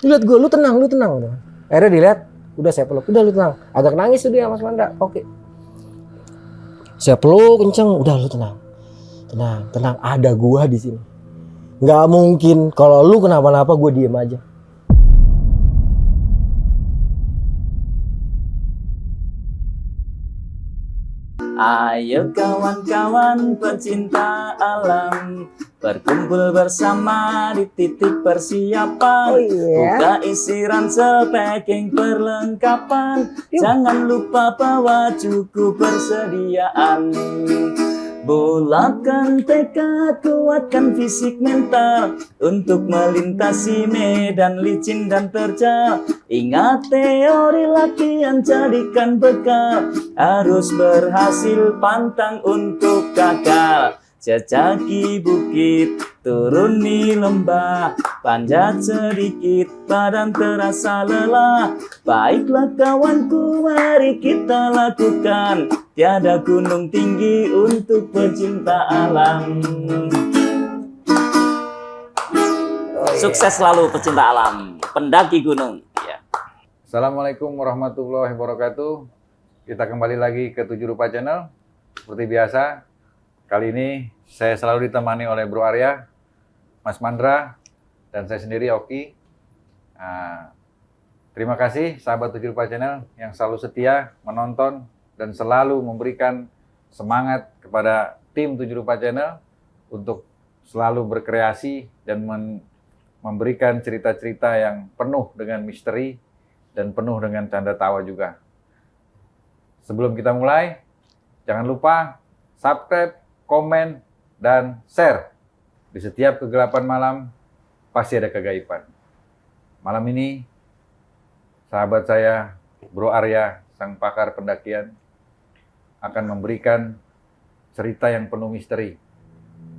Lihat gue, lu tenang. Udah. Akhirnya dilihat, udah saya peluk, udah lu tenang. Agak nangis tuh dia Mas Mandra. Oke. Saya peluk kenceng, udah lu tenang. Ada gua di sini. Nggak mungkin kalau lu kenapa-napa gue diem aja. Ayo kawan-kawan pecinta alam, berkumpul bersama di titik persiapan. Buka isi ransel, packing perlengkapan. Jangan lupa bawa cukup persediaan. Bulatkan tekad, kuatkan fisik mental untuk melintasi medan licin dan terjal. Ingat teori latihan, jadikan bekal. Harus berhasil, pantang untuk gagal. Jajaki bukit, turuni lembah, panjat sedikit, badan terasa lelah. Baiklah kawanku, mari kita lakukan. Tiada gunung tinggi untuk pecinta alam. Sukses selalu pecinta alam, pendaki gunung. Ya. Assalamualaikum warahmatullahi wabarakatuh. Kita kembali lagi ke 7 Rupa Channel. Seperti biasa, kali ini saya selalu ditemani oleh Bro Arya, Mas Mandra, dan saya sendiri Oki. Terima kasih sahabat 7 Rupa Channel yang selalu setia menonton dan selalu memberikan semangat kepada tim 7 Rupa Channel untuk selalu berkreasi dan memberikan cerita-cerita yang penuh dengan misteri dan penuh dengan canda tawa juga. Sebelum kita mulai, jangan lupa subscribe, komen, dan share. Di setiap kegelapan malam, pasti ada kegaiban. Malam ini, sahabat saya, Bro Arya, sang pakar pendakian, akan memberikan cerita yang penuh misteri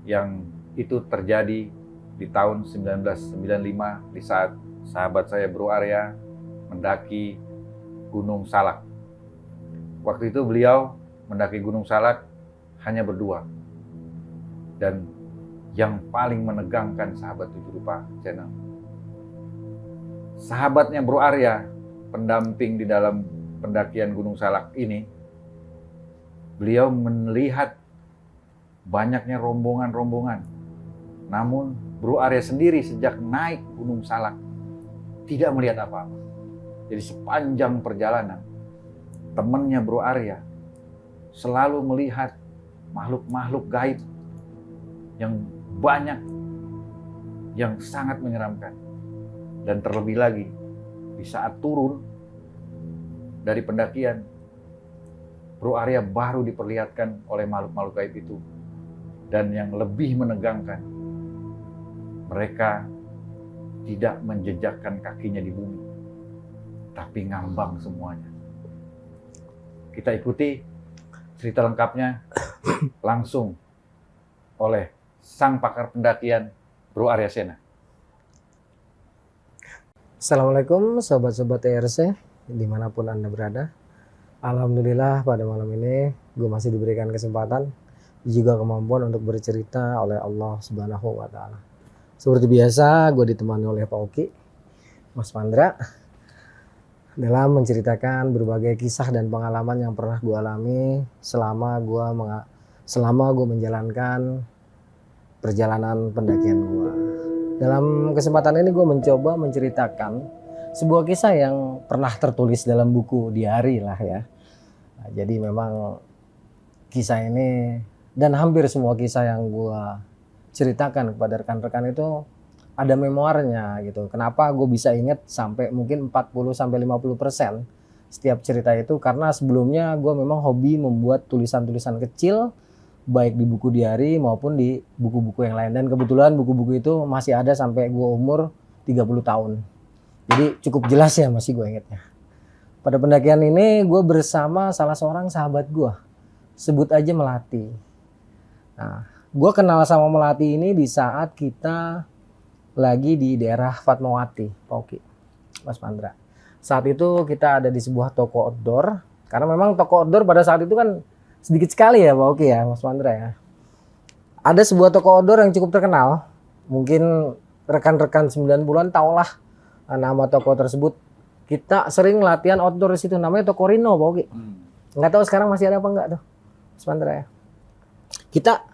yang itu terjadi di tahun 1995 di saat sahabat saya Bro Arya mendaki Gunung Salak. Waktu itu beliau mendaki Gunung Salak hanya berdua. Dan yang paling menegangkan sahabat 7 Rupa Channel, sahabatnya Bro Arya, pendamping di dalam pendakian Gunung Salak ini, beliau melihat banyaknya rombongan-rombongan. Namun Bro Arya sendiri sejak naik Gunung Salak tidak melihat apa-apa. Jadi sepanjang perjalanan, temannya Bro Arya selalu melihat makhluk-makhluk gaib yang banyak, yang sangat menyeramkan. Dan terlebih lagi, di saat turun dari pendakian, Bro Arya baru diperlihatkan oleh makhluk-makhluk gaib itu. Dan yang lebih menegangkan, mereka tidak menjejakkan kakinya di bumi, tapi ngambang semuanya. Kita ikuti cerita lengkapnya langsung oleh sang pakar pendakian, Bro Arya Sena. Assalamualaikum sobat-sobat ERC, dimanapun Anda berada. Alhamdulillah pada malam ini gue masih diberikan kesempatan juga kemampuan untuk bercerita oleh Allah Subhanahu wa Ta'ala. Seperti biasa, gue ditemani oleh Pak Oki, Mas Mandra, dalam menceritakan berbagai kisah dan pengalaman yang pernah gue alami selama gue menjalankan perjalanan pendakian gue. Dalam kesempatan ini gue mencoba menceritakan sebuah kisah yang pernah tertulis dalam buku diari lah ya. Nah, jadi memang kisah ini dan hampir semua kisah yang gue ceritakan kepada rekan-rekan itu ada memoirnya gitu. Kenapa gue bisa ingat sampai mungkin 40-50% setiap cerita itu, karena sebelumnya gue memang hobi membuat tulisan-tulisan kecil baik di buku diari maupun di buku-buku yang lain. Dan kebetulan buku-buku itu masih ada sampai gue umur 30 tahun. Jadi cukup jelas ya masih gue ingatnya. Pada pendakian ini gue bersama salah seorang sahabat gue. Sebut aja Melati. Nah, gue kenal sama Melati ini di saat kita lagi di daerah Fatmawati, Oki, Mas Mandra. Saat itu kita ada di sebuah toko outdoor. Karena memang toko outdoor pada saat itu kan sedikit sekali ya Pak Oki ya, Mas Mandra ya. Ada sebuah toko outdoor yang cukup terkenal. Mungkin rekan-rekan 90-an tahulah nama toko tersebut. Kita sering latihan outdoor di situ, namanya Toko Rino, Pak Oki. Nggak tahu sekarang masih ada apa enggak tuh, Mas Pandra ya. Kita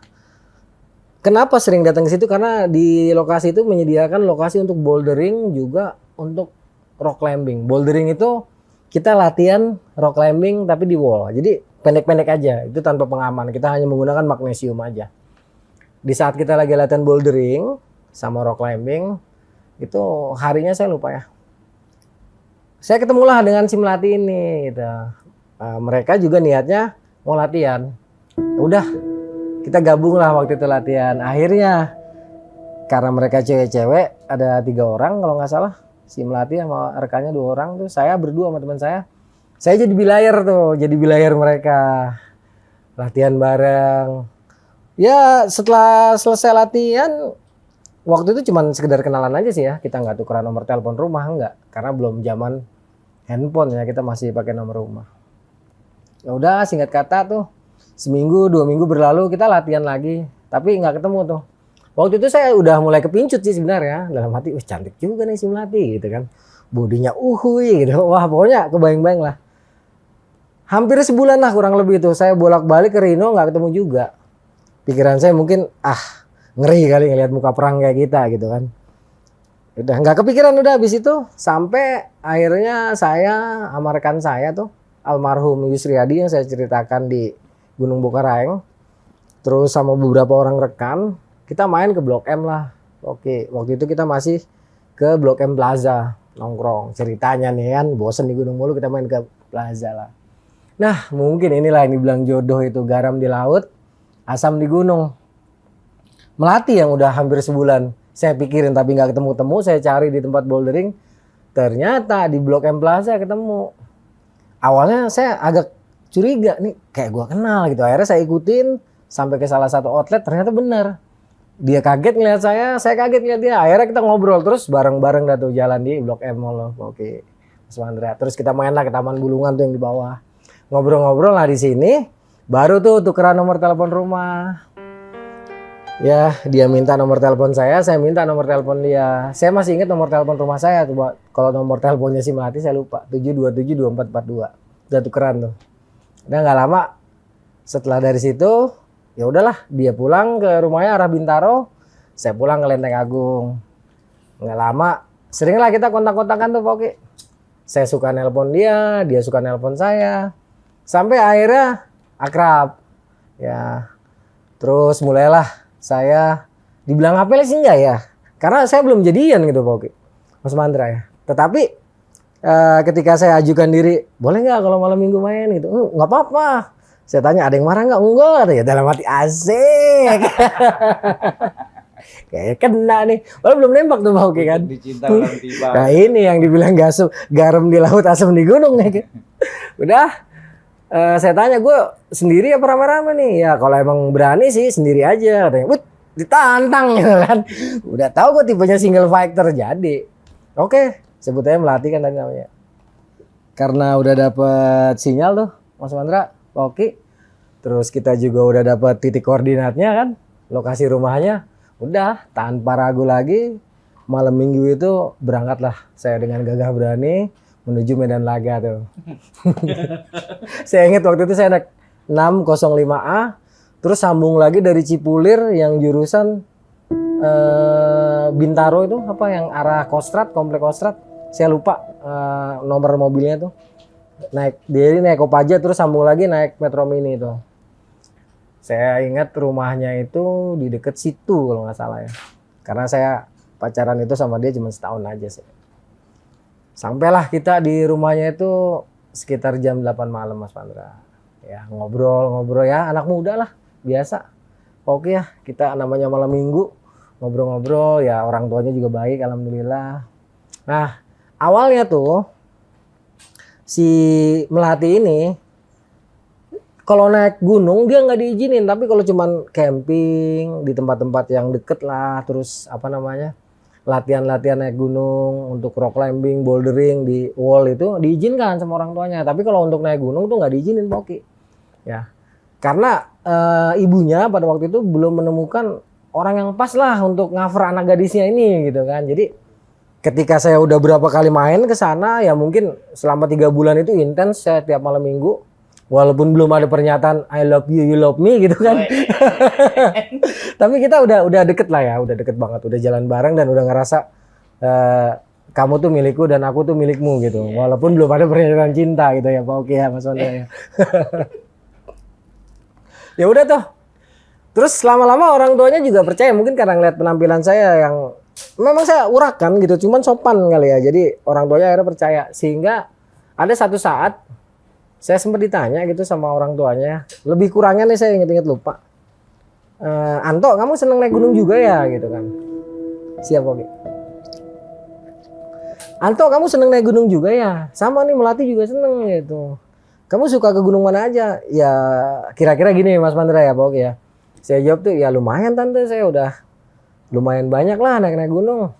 kenapa sering datang ke situ? Karena di lokasi itu menyediakan lokasi untuk bouldering juga untuk rock climbing. Bouldering itu kita latihan rock climbing tapi di wall. Jadi pendek-pendek aja, itu tanpa pengaman. Kita hanya menggunakan magnesium aja. Di saat kita lagi latihan bouldering sama rock climbing, itu harinya saya lupa ya. Saya ketemulah dengan si Melati ini gitu. Mereka juga niatnya mau latihan. Udah, kita gabung lah waktu itu latihan. Akhirnya karena mereka cewek-cewek, ada 3 orang kalau nggak salah. Si Melati sama rekannya 2 orang tuh. Saya berdua sama teman saya. Saya jadi bilayer tuh, jadi bilayer mereka. Latihan bareng. Ya setelah selesai latihan, waktu itu cuma sekedar kenalan aja sih ya. Kita nggak tukeran nomor telepon rumah, nggak. Karena belum zaman handphone ya, kita masih pakai nomor rumah. Ya udah, singkat kata tuh, seminggu 2 minggu berlalu kita latihan lagi, tapi nggak ketemu tuh. Waktu itu saya udah mulai kepincut sih sebenarnya, dalam hati, wih cantik juga nih si Melati gitu kan, bodinya uhui gitu, wah pokoknya kebayang-bayang lah. Hampir sebulan lah kurang lebih tuh, saya bolak-balik ke Rino nggak ketemu juga. Pikiran saya mungkin ngeri kali ngelihat muka perang kayak kita gitu kan. Udah nggak kepikiran, udah habis itu sampai akhirnya saya sama rekan saya tuh almarhum Yusriyadi yang saya ceritakan di Gunung Bukaraeng, terus sama beberapa orang rekan kita main ke Blok M lah. Oke, waktu itu kita masih ke Blok M Plaza nongkrong. Ceritanya nih kan bosen di gunung mulu, kita main ke Plaza lah. Nah mungkin inilah yang dibilang jodoh itu, garam di laut, asam di gunung. Melati yang udah hampir sebulan saya pikirin tapi nggak ketemu-temu, saya cari di tempat bouldering, ternyata di Blok M Plaza ketemu. Awalnya saya agak curiga nih, kayak gua kenal gitu. Akhirnya saya ikutin sampai ke salah satu outlet, ternyata bener. Dia kaget ngeliat saya kaget ngeliat dia. Akhirnya kita ngobrol terus bareng-bareng dah tuh jalan di Blok M Mall. Oke, Mas Mandra. Terus kita main lah ke Taman Bulungan tuh yang di bawah. Ngobrol-ngobrol lah di sini, baru tuh tukeran nomor telepon rumah. Ya, dia minta nomor telepon saya minta nomor telepon dia. Saya masih ingat nomor telepon rumah saya tuh, kalau nomor teleponnya si Melati saya lupa, 7272442. Udah tukeran tuh. Udah nggak lama setelah dari situ, ya udahlah, dia pulang ke rumahnya arah Bintaro, saya pulang ke Lenteng Agung. Nggak lama, seringlah kita kontak-kontakan tuh Pak Oki. Saya suka nelpon dia suka nelpon saya. Sampai akhirnya akrab. Ya. Terus mulailah saya dibilang apel sih enggak ya, karena saya belum jadian gitu Pak Oki, Mas Mandra ya. Tetapi ketika saya ajukan diri, boleh nggak kalau malam minggu main gitu, nggak apa-apa. Saya tanya ada yang marah nggak? Enggak, ya dalam hati asik. Kayak kena nih, walau belum nembak tuh Pak Oki kan. Dicinta orang tiba. Nah ini yang dibilang garam di laut asam di gunung nih. Udah. Saya tanya, gue sendiri apa rame-rame nih? Ya kalau emang berani sih sendiri aja. Katanya, ditantang gitu kan. Udah tahu gue tipenya single fighter, jadi oke, sebutnya Melati kan tadi namanya. Karena udah dapet sinyal tuh Mas Mandra, Oki. Terus kita juga udah dapet titik koordinatnya kan, lokasi rumahnya. Udah tanpa ragu lagi, malam minggu itu berangkatlah saya dengan gagah berani menuju Medan Laga tuh. Saya ingat waktu itu saya naik 605A, terus sambung lagi dari Cipulir yang jurusan Bintaro itu apa yang arah Kostrad, komplek Kostrad. Saya lupa nomor mobilnya tuh. Naik Kopaja terus sambung lagi naik Metro Mini itu. Saya ingat rumahnya itu di deket situ kalau nggak salah ya. Karena saya pacaran itu sama dia cuma setahun aja sih. Sampailah kita di rumahnya itu sekitar jam 8 malam Mas Pandra. Ya ngobrol-ngobrol ya, anak muda lah, biasa. Oke ya, kita namanya malam minggu, ngobrol-ngobrol ya, orang tuanya juga baik alhamdulillah. Nah, awalnya tuh si Melati ini kalau naik gunung dia nggak diizinin, tapi kalau cuman camping di tempat-tempat yang deket lah, terus apa namanya, latihan-latihan naik gunung untuk rock climbing, bouldering di wall itu diizinkan sama orang tuanya. Tapi kalau untuk naik gunung tuh nggak diizinin Pak Oki. Ya, karena ibunya pada waktu itu belum menemukan orang yang pas lah untuk cover anak gadisnya ini gitu kan. Jadi ketika saya udah berapa kali main ke sana, ya mungkin selama 3 bulan itu intens saya tiap malam minggu. Walaupun belum ada pernyataan I love you, you love me gitu kan. Tapi kita udah deket lah ya, udah deket banget, udah jalan bareng dan udah ngerasa kamu tuh milikku dan aku tuh milikmu gitu. Walaupun belum ada pernyataan cinta gitu ya Pak Oki ya Mas Wanda ya. Ya udah tuh. Terus lama-lama orang tuanya juga percaya, mungkin karena ngeliat penampilan saya yang memang saya urakan gitu, cuman sopan kali ya. Jadi orang tuanya akhirnya percaya, sehingga ada satu saat saya sempat ditanya gitu sama orang tuanya, lebih kurangnya nih saya inget-inget lupa. Anto, kamu seneng naik gunung juga ya gitu kan. Siap Oki. Anto, kamu seneng naik gunung juga ya? Sama nih Melati juga seneng gitu. Kamu suka ke gunung mana aja? Ya kira-kira gini Mas Mandra ya Pak Oki ya. Saya jawab tuh ya lumayan tante, saya udah lumayan banyak lah naik gunung.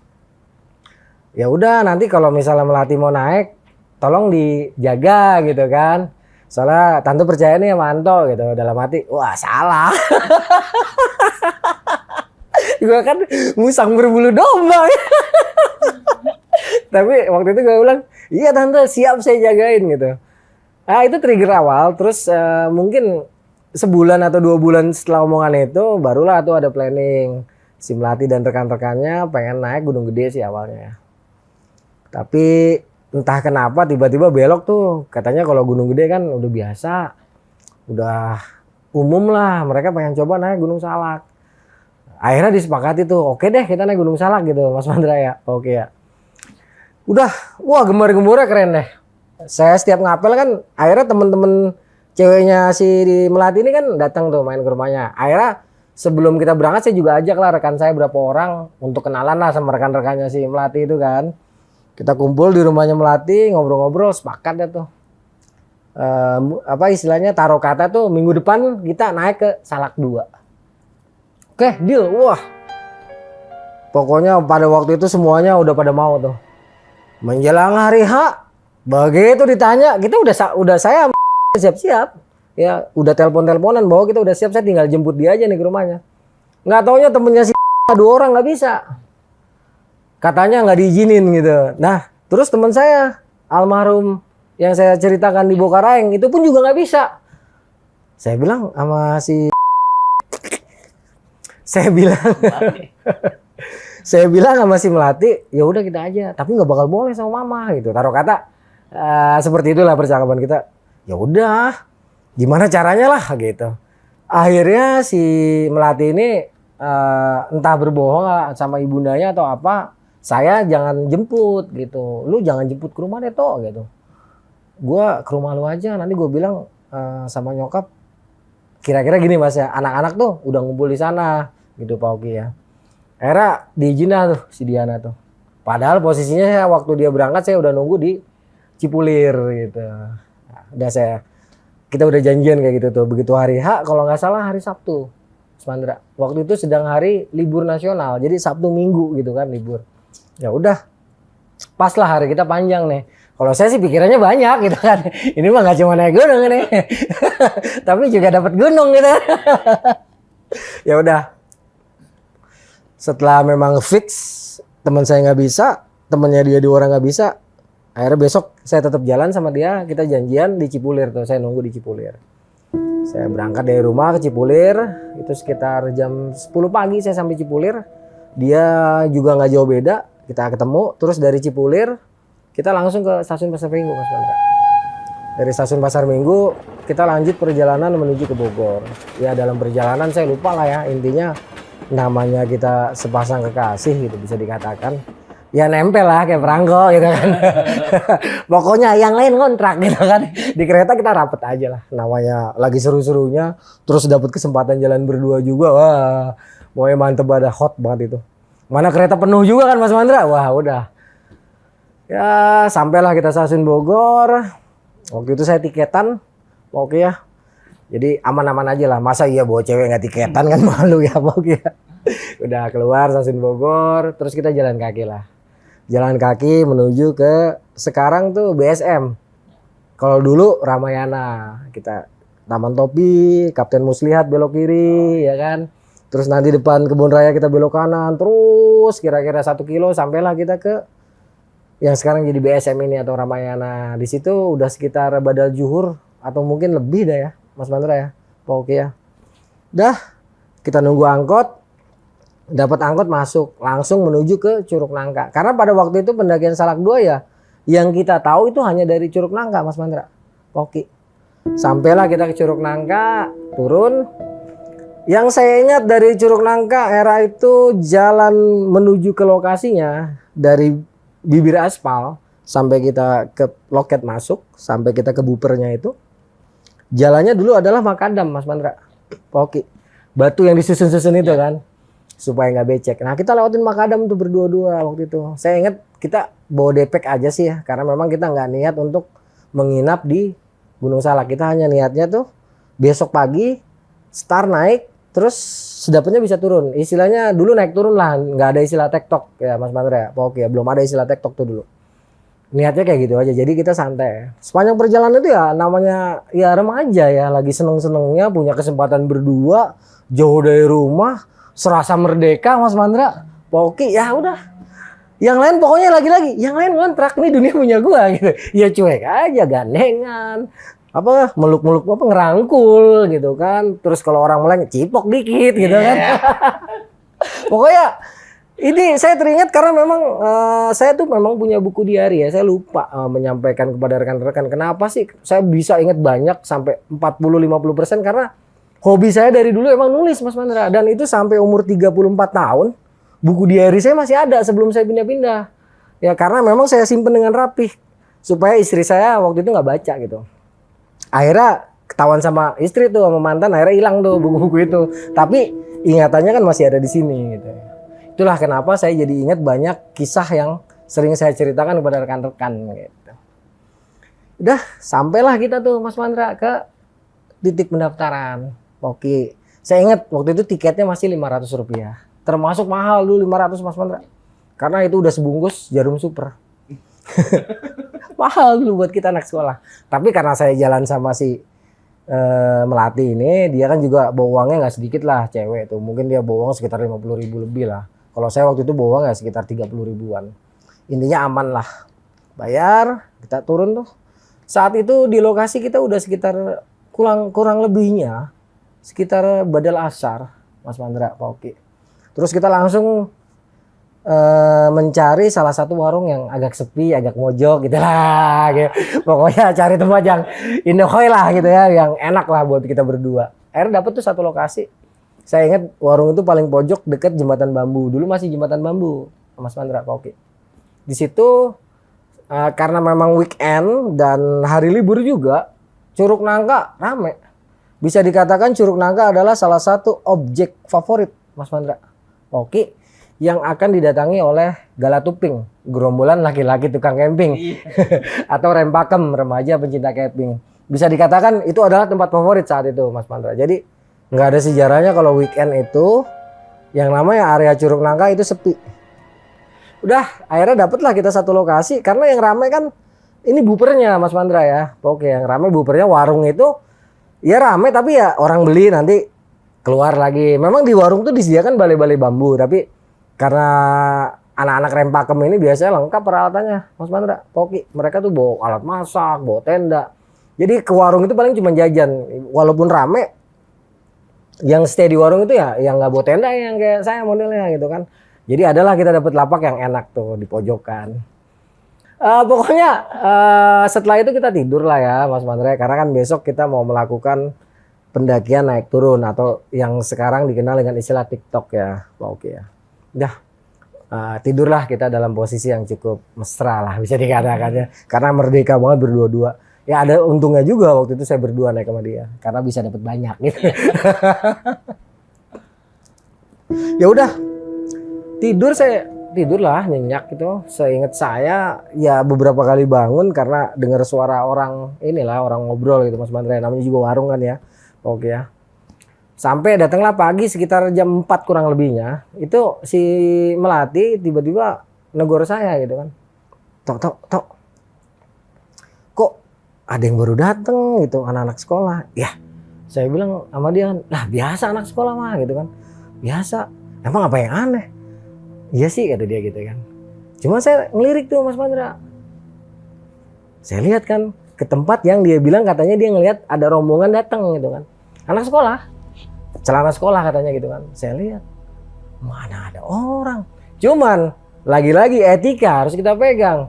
Ya udah nanti kalau misalnya Melati mau naik, tolong dijaga gitu kan. Soalnya tante percaya nih sama Anto gitu. Dalam hati, wah salah. Gue kan musang berbulu domba. Tapi waktu itu gue bilang, iya tante siap saya jagain gitu. Nah itu trigger awal. Terus mungkin sebulan atau 2 bulan setelah omongan itu barulah tuh ada planning. Si Melati dan rekan-rekannya pengen naik Gunung Gede sih awalnya. Tapi entah kenapa tiba-tiba belok tuh. Katanya kalau Gunung Gede kan udah biasa. Udah umum lah, mereka pengen coba naik Gunung Salak. Akhirnya disepakati tuh, oke deh kita naik Gunung Salak gitu Mas Mandra ya. Oke ya. Udah, wah gembar-gembornya keren deh. Saya setiap ngapel kan, akhirnya temen-temen ceweknya si Melati ini kan datang tuh main ke rumahnya. Akhirnya sebelum kita berangkat saya juga ajak lah rekan saya berapa orang untuk kenalan lah sama rekan-rekannya si Melati itu kan. Kita kumpul di rumahnya Melati, ngobrol-ngobrol, sepakat deh tuh. Apa istilahnya taruh kata tuh minggu depan kita naik ke Salak 2. Oke, deal. Wah. Pokoknya pada waktu itu semuanya udah pada mau tuh. Menjelang hari H, begitu ditanya, kita udah saya siap-siap. Ya, udah telepon-teleponan bahwa kita udah siap, saya tinggal jemput dia aja nih ke rumahnya. Nggak taunya temennya si 2 orang nggak bisa. Katanya nggak diizinin gitu. Nah, terus teman saya almarhum yang saya ceritakan di Bokaraeng itu pun juga nggak bisa. Saya bilang sama si saya bilang sama si Melati, ya udah kita aja, tapi nggak bakal boleh sama mama gitu. Taruh kata seperti itulah percakapan kita. Ya udah, gimana caranya lah gitu. Akhirnya si Melati ini entah berbohong sama ibundanya atau apa, saya jangan jemput gitu. Lu jangan jemput ke rumah deh toh gitu. Gua ke rumah lu aja, nanti gue bilang sama nyokap. Kira-kira gini Mas ya, anak-anak tuh udah ngumpul di sana gitu Pak Oki ya. Akhirnya diizinin tuh si Diana tuh. Padahal posisinya saya waktu dia berangkat saya udah nunggu di Cipulir gitu. Nah, kita udah janjian kayak gitu tuh. Begitu hari H kalau nggak salah hari Sabtu. Mas Mandra. Waktu itu sedang hari libur nasional. Jadi Sabtu Minggu gitu kan libur. Ya udah. Pas lah hari kita panjang nih. Kalau saya sih pikirannya banyak gitu kan. Ini mah nggak cuma naik gunung nih. Tapi juga dapat gunung gitu. Ya udah. Setelah memang fix teman saya nggak bisa, temannya dia 2 orang nggak bisa, akhirnya besok saya tetap jalan sama dia, kita janjian di Cipulir tuh, saya nunggu di Cipulir. Saya berangkat dari rumah ke Cipulir, itu sekitar jam 10 pagi saya sampai Cipulir. Dia juga nggak jauh beda, kita ketemu, terus dari Cipulir kita langsung ke stasiun Pasar Minggu Mas Mandra. Dari stasiun Pasar Minggu kita lanjut perjalanan menuju ke Bogor. Ya dalam perjalanan saya lupa lah ya, intinya namanya kita sepasang kekasih gitu bisa dikatakan. Ya nempel lah kayak perangko gitu kan. Pokoknya yang lain kontrak gitu kan. Di kereta kita rapet aja lah. Namanya lagi seru-serunya. Terus dapat kesempatan jalan berdua juga. Wah, pokoknya mantep, ada hot banget itu. Mana kereta penuh juga kan Mas Mandra. Wah udah. Ya sampailah kita stasiun Bogor. Waktu itu saya tiketan. Oke ya. Jadi aman-aman aja lah. Masa iya bawa cewek nggak tiketan kan malu ya Oke ya. Udah keluar stasiun Bogor. Terus kita jalan kaki lah. Jalan kaki menuju ke sekarang tuh BSM. Kalau dulu Ramayana, kita Taman Topi, Kapten Muslihat belok kiri, ya kan. Terus nanti depan Kebun Raya kita belok kanan, terus kira-kira 1 kilo sampailah kita ke yang sekarang jadi BSM ini atau Ramayana, di situ udah sekitar badal juhur atau mungkin lebih dah ya Mas Mandra ya, Pak Oki ya. Dah kita nunggu angkot, dapat angkot masuk langsung menuju ke Curug Nangka. Karena pada waktu itu pendakian Salak 2 ya, yang kita tahu itu hanya dari Curug Nangka Mas Mandra, Pak Oki. Sampailah kita ke Curug Nangka, turun. Yang saya ingat dari Curug Nangka era itu jalan menuju ke lokasinya dari bibir aspal sampai kita ke loket masuk, sampai kita ke bupernya itu. Jalannya dulu adalah makadam Mas Mandra, Poki. Batu yang disusun-susun itu kan, supaya nggak becek. Nah kita lewatin makadam tuh berdua-dua waktu itu. Saya ingat kita bawa depek aja sih ya, karena memang kita nggak niat untuk menginap di Gunung Salak. Kita hanya niatnya tuh besok pagi start naik, terus sedapatnya bisa turun. Istilahnya dulu naik turun lah, nggak ada istilah tektok ya Mas Mandra ya, Oke ya, belum ada istilah tektok tuh dulu. Niatnya kayak gitu aja, jadi kita santai. Sepanjang perjalanan itu ya namanya ya remaja ya, lagi seneng-senengnya punya kesempatan berdua, jauh dari rumah, serasa merdeka Mas Mandra. Oke ya udah, yang lain pokoknya lagi-lagi, yang lain kontrak nih dunia punya gua gitu. Ya cuek aja, gandengan. Apa meluk-meluk apa ngerangkul gitu kan, terus kalau orang mulai cipok dikit gitu kan. Pokoknya ini saya teringat karena memang saya tuh memang punya buku diary ya, saya lupa menyampaikan kepada rekan-rekan kenapa sih saya bisa ingat banyak sampai 40-50% karena hobi saya dari dulu emang nulis Mas Mandra, dan itu sampai umur 34 tahun buku diary saya masih ada sebelum saya pindah-pindah ya, karena memang saya simpen dengan rapih supaya istri saya waktu itu nggak baca gitu. Akhirnya ketahuan sama istri tuh, sama mantan, akhirnya hilang tuh buku-buku itu. Tapi ingatannya kan masih ada di sini gitu. Itulah kenapa saya jadi ingat banyak kisah yang sering saya ceritakan kepada rekan-rekan gitu. Udah, sampailah kita tuh Mas Mandra ke titik pendaftaran. Oke. Saya ingat waktu itu tiketnya masih Rp500. Termasuk mahal dulu 500 Mas Mandra. Karena itu udah sebungkus Jarum Super. Mahal dulu buat kita anak sekolah. Tapi karena saya jalan sama si Melati ini, dia kan juga bawa uangnya nggak sedikit lah, cewek tuh. Mungkin dia bawa uang sekitar 50.000 lebih lah. Kalau saya waktu itu bawa uang ya sekitar 30 ribuan. Intinya aman lah. Bayar, kita turun tuh. Saat itu di lokasi kita udah sekitar kurang lebihnya sekitar badal asar, Mas Mandra, Pak Oki. Terus kita langsung mencari salah satu warung yang agak sepi, agak mojok gitu lah gitu. Pokoknya cari tempat yang indohoy lah gitu ya, yang enak lah buat kita berdua. Akhirnya dapet tuh satu lokasi. Saya ingat warung itu paling pojok dekat jembatan bambu. Dulu masih jembatan bambu, Mas Mandra, Pak Oki. Di situ karena memang weekend dan hari libur juga, Curug Nangka rame. Bisa dikatakan Curug Nangka adalah salah satu objek favorit Mas Mandra, Pak Oki, yang akan didatangi oleh Galatuping, gerombolan laki-laki tukang camping. Atau Rempakem, remaja pencinta camping. Bisa dikatakan itu adalah tempat favorit saat itu Mas Mandra. Jadi nggak ada sejarahnya kalau weekend itu yang namanya area Curug Nangka itu sepi. Udah, akhirnya dapatlah kita satu lokasi karena yang ramai kan ini bupernya Mas Mandra ya. Oke, yang ramai bupernya warung itu ya ramai, tapi ya orang beli nanti keluar lagi. Memang di warung tuh disediakan balai-balai bambu, tapi karena anak-anak Rempakem ini biasanya lengkap peralatannya Mas Mandra, Poki. Mereka tuh bawa alat masak, bawa tenda. Jadi ke warung itu paling cuma jajan. Walaupun rame, yang stay di warung itu ya yang nggak bawa tenda, yang kayak saya modelnya gitu kan. Jadi adalah kita dapat lapak yang enak tuh di pojokan. Pokoknya setelah itu kita tidur lah ya Mas Mandra, karena kan besok kita mau melakukan pendakian naik turun atau yang sekarang dikenal dengan istilah TikTok ya, Oke ya. Udah tidurlah kita dalam posisi yang cukup mesra lah bisa dikatakan ya, karena merdeka banget berdua-dua. Ya ada untungnya juga waktu itu saya berdua naik sama dia karena bisa dapat banyak gitu. Ya udah, tidurlah nyenyak gitu. Seingat saya ya beberapa kali bangun karena dengar suara orang orang ngobrol gitu Mas Mandra, namanya juga warung kan ya. Oke ya. Sampai datanglah pagi sekitar jam 4 kurang lebihnya. Itu si Melati tiba-tiba negor saya gitu kan. Tok. Kok ada yang baru datang gitu, anak-anak sekolah. Ya, saya bilang sama dia, lah biasa anak sekolah mah gitu kan. Biasa. Emang apa yang aneh? Iya sih kata dia gitu kan. Cuma saya ngelirik tuh Mas Pandra. Saya lihat kan ke tempat yang dia bilang katanya dia ngelihat ada rombongan datang gitu kan. Anak sekolah. Celana sekolah katanya gitu kan. Saya lihat mana ada orang. Cuman lagi-lagi etika harus kita pegang.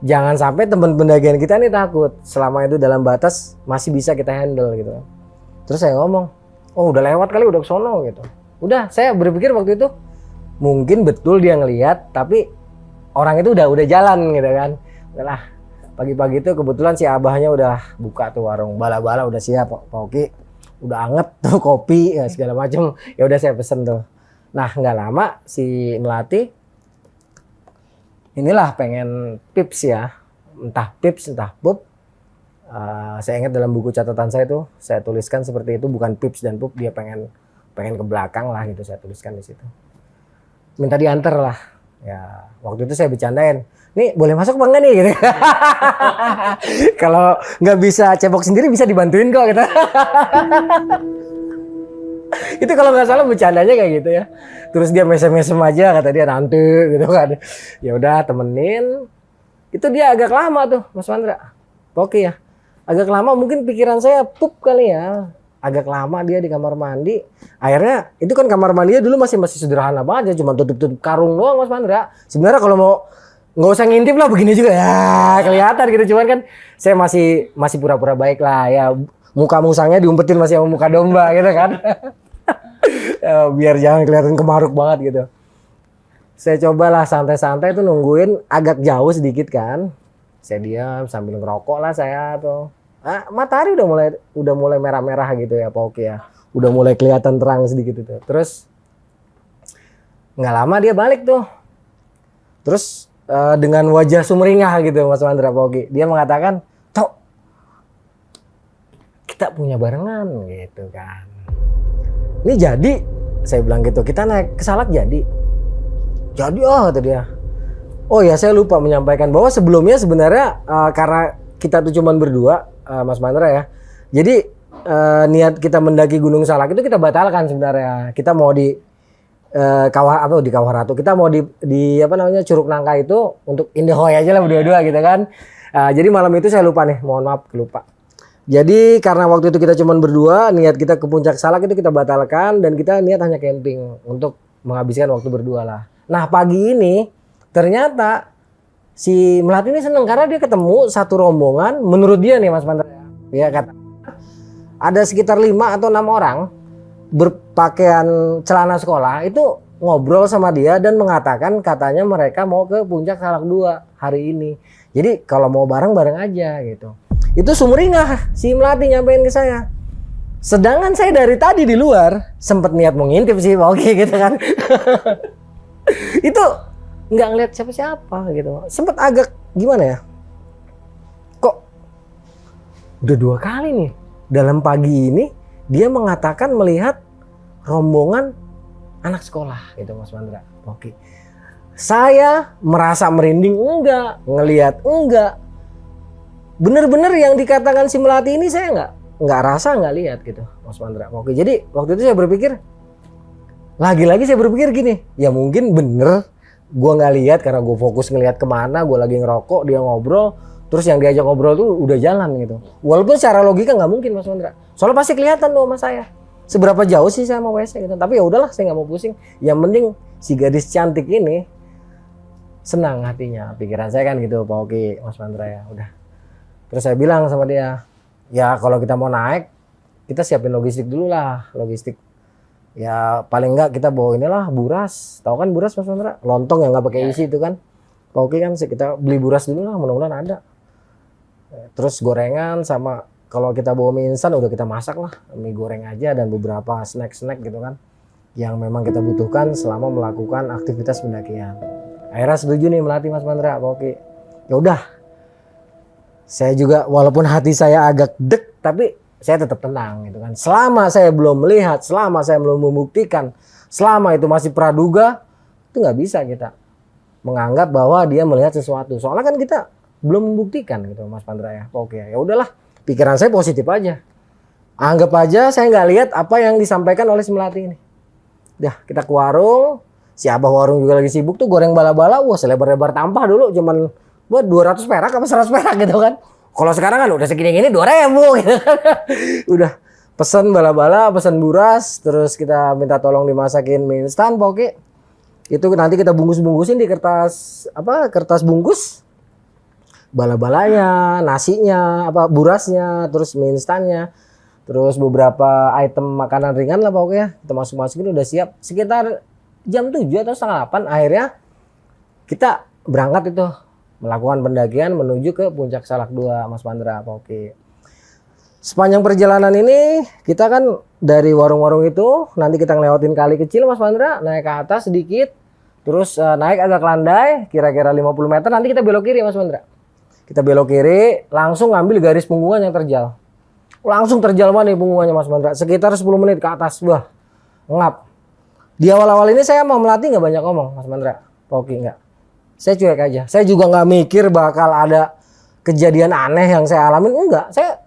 Jangan sampai teman pendakian kita nih takut. Selama itu dalam batas masih bisa kita handle gitu kan. Terus saya ngomong, oh udah lewat kali, udah kesono gitu. Udah, saya berpikir waktu itu mungkin betul dia ngelihat, tapi orang itu udah jalan gitu kan. Udahlah, pagi-pagi itu kebetulan si abahnya udah buka tuh warung bala-bala, udah siap Pak Oki, udah anget tuh kopi ya segala macam. Ya udah saya pesen tuh. Nah nggak lama si Melati inilah pengen pips ya, entah pips entah pup. Saya ingat dalam buku catatan saya tuh saya tuliskan seperti itu, bukan pips dan pup, dia pengen ke belakang lah gitu, saya tuliskan di situ. Minta diantar lah. Ya, waktu itu saya bercandain, nih boleh masuk bang nih gitu. Kalau nggak bisa cebok sendiri bisa dibantuin kok gitu. Itu kalau nggak salah bercandanya kayak gitu ya. Terus dia mesem-mesem aja kata dia nanti gitu kan. Ya udah temenin. Itu dia agak lama tuh Mas Pandra. Oke ya. Agak lama mungkin pikiran saya pup kali ya. Agak lama dia di kamar mandi. Akhirnya itu kan kamar mandinya dulu masih sederhana banget ya, cuma tutup karung doang Mas Pandra. Sebenarnya kalau mau nggak usah ngintip lah begini juga ya kelihatan gitu, cuman kan saya masih pura-pura baik lah ya, muka musangnya diumpetin masih sama muka domba gitu kan. Biar jangan kelihatan kemaruk banget gitu. Saya cobalah santai-santai tuh nungguin agak jauh sedikit kan. Saya diam sambil ngerokok lah saya tuh. Matahari udah mulai merah-merah gitu ya Pak Oki ya. Udah mulai kelihatan terang sedikit itu. Terus nggak lama dia balik tuh. Terus dengan wajah sumringah gitu Mas Pandra Pak Oki. Dia mengatakan, "Tok, kita punya barengan," gitu kan. Ini jadi, saya bilang gitu, kita naik ke Salak jadi. Jadi kata dia. Oh ya saya lupa menyampaikan bahwa sebelumnya sebenarnya karena kita tuh cuman berdua Mas Pandra ya. Jadi niat kita mendaki Gunung Salak itu kita batalkan sebenarnya. Kita mau di di Kawah Ratu. Kita mau di apa namanya Curug Nangka itu untuk Indahoy aja lah berdua-dua gitu kan. Jadi malam itu saya lupa nih, mohon maaf lupa. Jadi karena waktu itu kita cuman berdua, niat kita ke Puncak Salak itu kita batalkan dan kita niat hanya camping untuk menghabiskan waktu berdua lah. Nah pagi ini ternyata si Melati ini seneng karena dia ketemu satu rombongan, menurut dia nih Mas Pandra ya kata ada sekitar 5 atau 6 orang berpakaian celana sekolah itu ngobrol sama dia dan mengatakan katanya mereka mau ke Puncak Salak 2 hari ini. Jadi kalau mau bareng-bareng aja gitu. Itu sumringah si Melati nyampein ke saya. Sedangkan saya dari tadi di luar sempet niat mau ngintip sih oke gitu kan. Itu nggak ngeliat siapa-siapa gitu. Sempet agak gimana ya? Kok udah 2 kali nih dalam pagi ini dia mengatakan melihat rombongan anak sekolah gitu Mas Pandra. Oke. Saya merasa merinding enggak, ngelihat enggak. Bener-bener yang dikatakan si Melati ini saya nggak rasa, nggak lihat gitu Mas Pandra. Oke, jadi waktu itu saya berpikir lagi-lagi saya berpikir gini, ya mungkin bener gue nggak lihat karena gue fokus ngelihat kemana, gue lagi ngerokok, dia ngobrol, terus yang diajak ngobrol tuh udah jalan gitu. Walaupun secara logika nggak mungkin Mas Pandra, soalnya pasti kelihatan tuh sama saya seberapa jauh sih saya mau WC gitu. Tapi ya udahlah, saya nggak mau pusing. Yang penting si gadis cantik ini senang hatinya, pikiran saya kan gitu Pak Oki, Mas Pandra ya udah. Terus saya bilang sama dia, ya kalau kita mau naik, kita siapin logistik dulu lah, logistik. Ya paling enggak kita bawa inilah buras, tahu kan buras Mas Pandra? Lontong yang nggak pakai isi itu kan. Oke kan kita beli buras dulu lah, mudah-mudahan ada. Terus gorengan sama kalau kita bawa mie instan udah kita masak lah, mie goreng aja dan beberapa snack-snack gitu kan, yang memang kita butuhkan selama melakukan aktivitas pendakian. Akhirnya setuju nih melatih Mas Pandra, oke. Ya udah. Saya juga walaupun hati saya agak deg tapi saya tetap tenang gitu kan. Selama saya belum melihat, selama saya belum membuktikan, selama itu masih praduga, itu nggak bisa kita menganggap bahwa dia melihat sesuatu. Soalnya kan kita belum membuktikan gitu Mas Pandra ya. Oke, ya udahlah. Pikiran saya positif aja. Anggap aja saya nggak lihat apa yang disampaikan oleh si Melati ini. Dah kita ke warung, Si abah warung juga lagi sibuk tuh goreng bala-bala, wah selebar-lebar tampah dulu cuman buat 200 perak apa 100 perak gitu kan. Kalau sekarang kan udah segini-gini 2.000 gitu kan. Udah pesen bala-bala, pesen buras, terus kita minta tolong dimasakin mie instan pokoknya. Itu nanti kita bungkus-bungkusin di kertas kertas bungkus. Bala-balanya, nasinya, burasnya, terus mie instannya. Terus beberapa item makanan ringan lah pokoknya. Kita masukin udah siap. Sekitar jam 7 atau setengah 8 akhirnya kita berangkat itu melakukan pendakian menuju ke puncak Salak 2 Mas Pandra. Oke. Sepanjang perjalanan ini kita kan dari warung-warung itu nanti kita ngelewatin kali kecil Mas Pandra, naik ke atas sedikit, terus naik agak landai kira-kira 50 meter, nanti kita belok kiri Mas Pandra. Kita belok kiri langsung ngambil garis punggungan yang terjal. Langsung terjal mana nih punggungannya Mas Pandra, sekitar 10 menit ke atas. Wah, ngap. Di awal-awal ini saya mau melatih nggak banyak ngomong Mas Mandra. Oke nggak. Saya cuek aja. Saya juga nggak mikir bakal ada kejadian aneh yang saya alamin. Enggak. Saya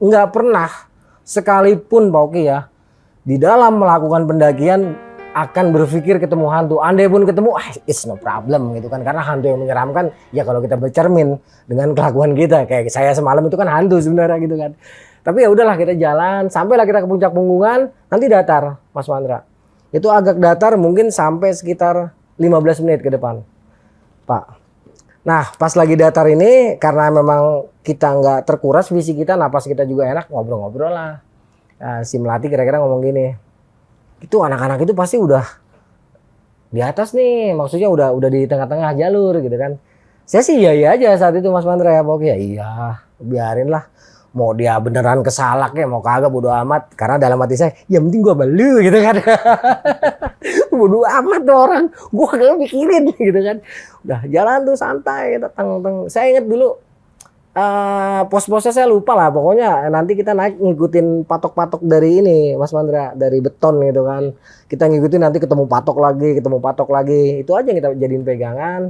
nggak pernah sekalipun Pak Oki ya. Di dalam melakukan pendakian akan berpikir ketemu hantu. Andai pun ketemu, it's no problem gitu kan. Karena hantu yang menyeramkan ya kalau kita bercermin dengan kelakuan kita. Kayak saya semalam itu kan hantu sebenarnya gitu kan. Tapi ya udahlah kita jalan. Sampailah kita ke puncak punggungan. Nanti datar Mas Mandra. Itu agak datar mungkin sampai sekitar 15 menit ke depan Pak. Nah pas lagi datar ini karena memang kita nggak terkuras visi kita, napas kita juga enak, ngobrol-ngobrol lah. Nah, si Melati kira-kira ngomong gini, itu anak-anak itu pasti udah di atas nih, maksudnya udah di tengah-tengah jalur gitu kan. Saya sih iya aja saat itu Mas Mandra ya pokoknya iya biarin lah. Mau dia beneran kesalak ya mau kagak bodo amat, karena dalam hati saya ya penting gua balu gitu kan. Bodo amat tuh orang, gua kagak mikirin gitu kan. Udah jalan tuh santai teng. Saya inget dulu pos-posnya saya lupa lah, pokoknya nanti kita naik ngikutin patok-patok dari ini Mas Mandra, dari beton gitu kan. Kita ngikutin nanti ketemu patok lagi, itu aja yang kita jadiin pegangan.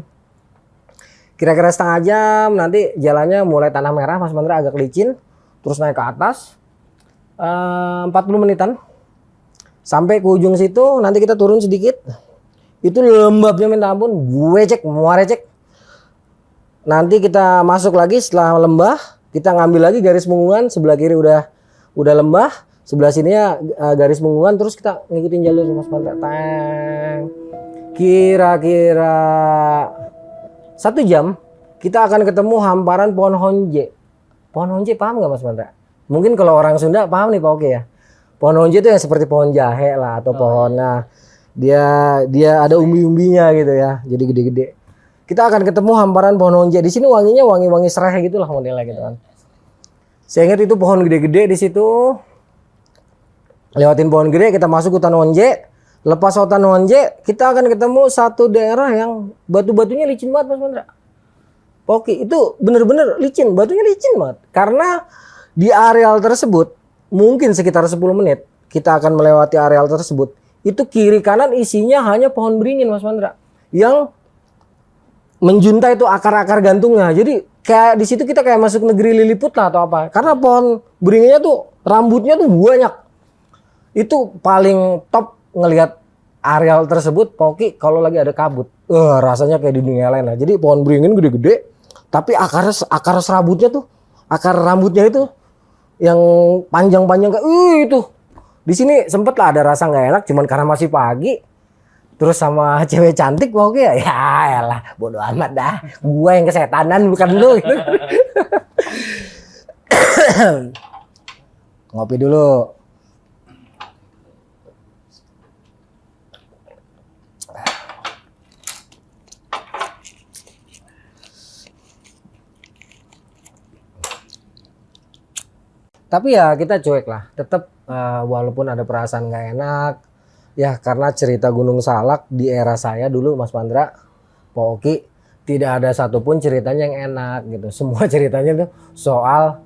Kira-kira setengah jam nanti jalannya mulai tanah merah Mas Mandra, agak licin. Terus naik ke atas 40 menitan sampai ke ujung situ, nanti kita turun sedikit. Itu lembabnya minta ampun, muarecek. Nanti kita masuk lagi setelah lembah, kita ngambil lagi garis punggungan, sebelah kiri udah lembah, sebelah sininya garis punggungan, terus kita ngikutin jalur Mas Pandra. Kira-kira 1 jam kita akan ketemu hamparan pohon honje. Pohon honje paham nggak Mas Mandra? Mungkin kalau orang Sunda paham nih Pak Oke ya. Pohon honje itu yang seperti pohon jahe lah atau pohon. Nah, dia ada umbi-umbinya gitu ya. Jadi gede-gede. Kita akan ketemu hamparan pohon honje. Di sini wanginya wangi-wangi serai gitulah modelnya gitu kan. Saya ingat itu pohon gede-gede di situ. Lewatin pohon gede kita masuk hutan honje. Lepas hutan honje kita akan ketemu satu daerah yang batu-batunya licin banget Mas Mandra. Oke, itu bener-bener licin, batunya licin banget. Karena di areal tersebut, mungkin sekitar 10 menit, kita akan melewati areal tersebut. Itu kiri kanan isinya hanya pohon beringin Mas Mandra. Yang menjuntai itu akar-akar gantungnya. Jadi kayak di situ kita kayak masuk negeri Lilliput lah atau apa. Karena pohon beringinnya tuh rambutnya tuh banyak. Itu paling top ngelihat areal tersebut, Poki kalau lagi ada kabut. Rasanya kayak di dunia lain lah. Jadi pohon beringin gede-gede. Tapi akar serabutnya tuh, akar rambutnya itu yang panjang-panjang kayak itu. Di sini sempet lah ada rasa nggak enak, cuman karena masih pagi. Terus sama cewek cantik pokoknya ya elah bodo amat dah. Gua yang kesetanan bukan lu gitu. Ngopi dulu. Tapi ya kita cuek lah, tetap walaupun ada perasaan nggak enak, ya karena cerita Gunung Salak di era saya dulu Mas Pandra, Pak Oki, tidak ada satupun ceritanya yang enak gitu. Semua ceritanya tuh soal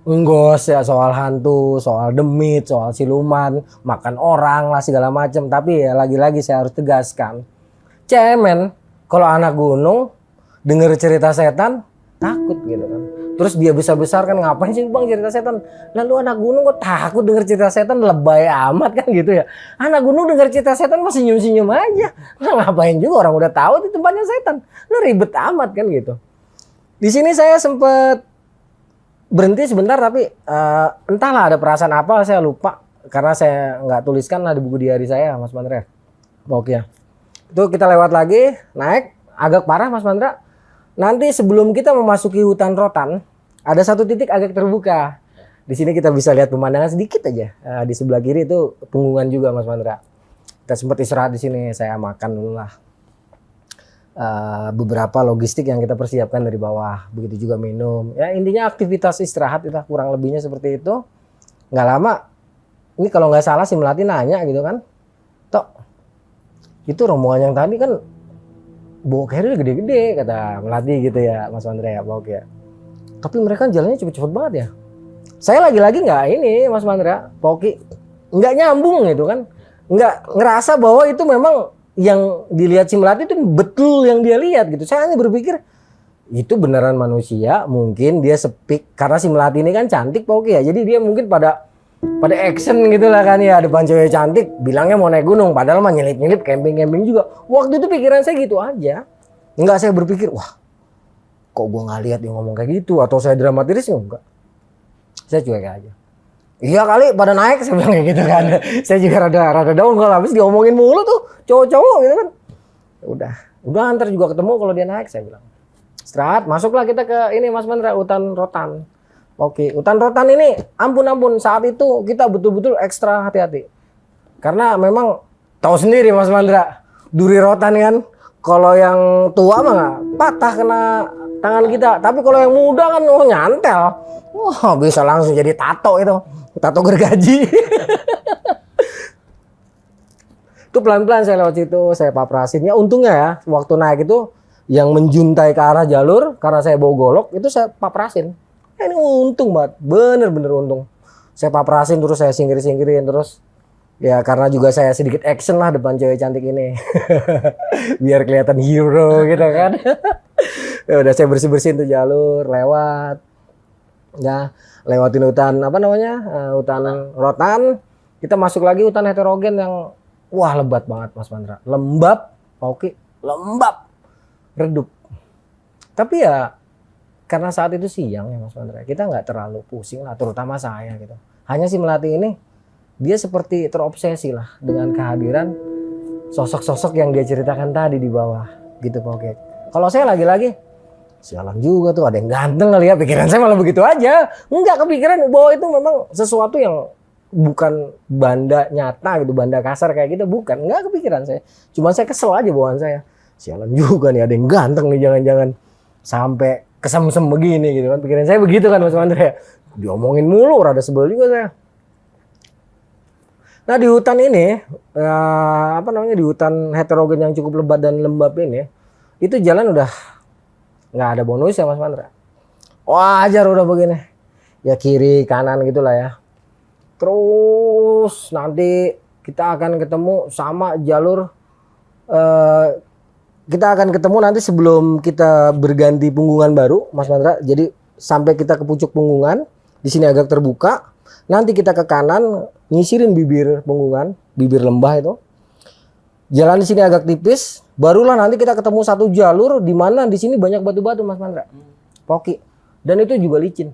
enggos ya, soal hantu, soal demit, soal siluman, makan orang lah segala macam. Tapi ya lagi-lagi saya harus tegaskan, cemen kalau anak gunung denger cerita setan takut gitu kan. Terus dia besar-besar kan, ngapain sih bang cerita setan? Lalu anak gunung kok takut denger cerita setan, lebay amat kan gitu ya. Anak gunung denger cerita setan masih senyum-senyum aja. Nah, ngapain juga, orang udah tahu itu tempatnya setan. Lu ribet amat kan gitu. Di sini saya sempet berhenti sebentar, tapi entahlah ada perasaan apa, saya lupa. Karena saya nggak tuliskan lah di buku diary saya, Mas Mandra. Oke ya. Itu kita lewat lagi, naik, agak parah Mas Mandra. Nanti sebelum kita memasuki hutan rotan, ada satu titik agak terbuka. Di sini kita bisa lihat pemandangan sedikit aja. Di sebelah kiri itu punggungan juga Mas Mandra. Kita sempat istirahat di sini, saya makan dulu lah. Beberapa logistik yang kita persiapkan dari bawah, begitu juga minum. Ya intinya aktivitas istirahat itu kurang lebihnya seperti itu. Nggak lama, ini kalau nggak salah si Melati nanya gitu kan, Tok, itu rombongan yang tadi kan bawa carrier gede-gede, kata Melati gitu ya Mas Mandra ya, bawa ya. Tapi mereka jalannya cepet-cepet banget ya. Saya lagi-lagi nggak ini Mas Mandra, Poki nggak nyambung gitu kan, nggak ngerasa bahwa itu memang yang dilihat si Melati itu betul yang dia lihat gitu. Saya hanya berpikir itu beneran manusia, mungkin dia sepik karena si Melati ini kan cantik Poki ya. Jadi dia mungkin pada action gitu lah kan ya, depan cewek cantik bilangnya mau naik gunung, padahal mah nyelip-nyelip camping-camping juga. Waktu itu pikiran saya gitu aja. Enggak saya berpikir, wah kok gua nggak lihat dia ngomong kayak gitu, atau saya dramatis enggak. Saya cuek aja. Iya kali pada naik, saya bilang kayak gitu kan. Saya juga rada down kalau habis diomongin mulu tuh cowok-cowok gitu kan. Udah ntar juga ketemu kalau dia naik, saya bilang. Istirahat, masuklah kita ke ini Mas Mandra, hutan rotan. Oke, hutan rotan ini ampun saat itu kita betul-betul ekstra hati-hati. Karena memang tahu sendiri Mas Mandra, duri rotan kan, kalau yang tua mah nggak patah kena tangan kita. Tapi kalau yang muda kan nyantel. Wah, bisa langsung jadi tato itu. Tato gergaji. Itu pelan-pelan saya lewat situ, saya paprasin. Ya untungnya ya, waktu naik itu yang menjuntai ke arah jalur, karena saya bawa golok, itu saya paprasin. Ini untung banget, bener-bener untung. Saya paprasin terus saya singkirin terus. Ya karena juga saya sedikit action lah depan cewek cantik ini. Biar kelihatan hero gitu kan. Ya udah saya bersih-bersihin tuh jalur, lewat. Ya, lewatin hutan apa namanya? Hutan rotan. Kita masuk lagi hutan heterogen yang wah lebat banget Mas Mandra. Lembab, oke, lembab. Redup. Tapi ya karena saat itu siang ya Mas Mandra, kita nggak terlalu pusing lah, terutama saya gitu. Hanya si Melati ini, dia seperti terobsesi lah dengan kehadiran sosok-sosok yang dia ceritakan tadi di bawah gitu Pak. Kalau saya lagi-lagi, sialan juga tuh ada yang ganteng kali ya, pikiran saya malah begitu aja. Enggak kepikiran bahwa itu memang sesuatu yang bukan banda nyata gitu, banda kasar kayak gitu, bukan. Enggak kepikiran saya. Cuma saya kesel aja bawaan saya. Sialan juga nih ada yang ganteng nih, jangan-jangan sampai kesem-sem begini gitu kan. Pikiran saya begitu kan Mas Mandra ya. Diomongin mulu, rada sebel juga saya. Nah di hutan ini, di hutan heterogen yang cukup lebat dan lembab ini, itu jalan udah nggak ada bonus ya Mas Mandra. Wajar udah begini. Ya kiri kanan gitulah ya. Terus nanti kita akan ketemu sama jalur kita akan ketemu nanti sebelum kita berganti punggungan baru Mas Mandra. Jadi sampai kita ke pucuk punggungan, di sini agak terbuka. Nanti kita ke kanan nyisirin bibir punggungan, bibir lembah itu. Jalan di sini agak tipis, barulah nanti kita ketemu satu jalur di mana di sini banyak batu-batu Mas Mandra. Poki. Dan itu juga licin.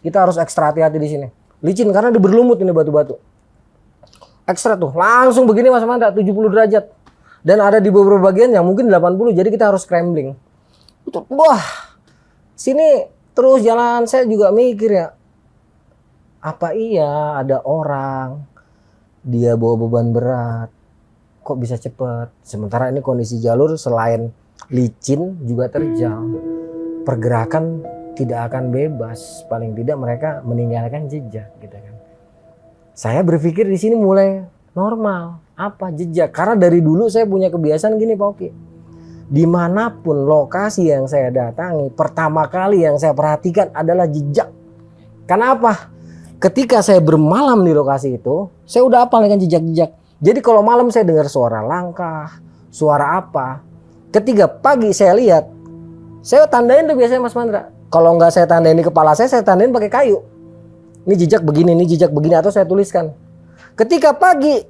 Kita harus ekstra hati-hati di sini. Licin karena di berlumut ini batu-batu. Ekstra tuh, langsung begini Mas Mandra 70 derajat. Dan ada di beberapa bagian yang mungkin 80, jadi kita harus scrambling. Wah, sini terus jalan saya juga mikir ya, apa iya ada orang, dia bawa beban berat, kok bisa cepet? Sementara ini kondisi jalur selain licin juga terjal. Pergerakan tidak akan bebas, paling tidak mereka meninggalkan jejak gitu kan. Saya berpikir di sini mulai normal. Apa jejak? Karena dari dulu saya punya kebiasaan gini Pak Oki. Dimanapun lokasi yang saya datangi, pertama kali yang saya perhatikan adalah jejak. Kenapa? Ketika saya bermalam di lokasi itu, saya udah hafal dengan jejak-jejak. Jadi kalau malam saya dengar suara langkah, suara apa. Ketika pagi saya lihat, saya tandain tuh biasanya Mas Mandra. Kalau nggak saya tandain di kepala saya tandain pakai kayu. Ini jejak begini, ini jejak begini, atau saya tuliskan. Ketika pagi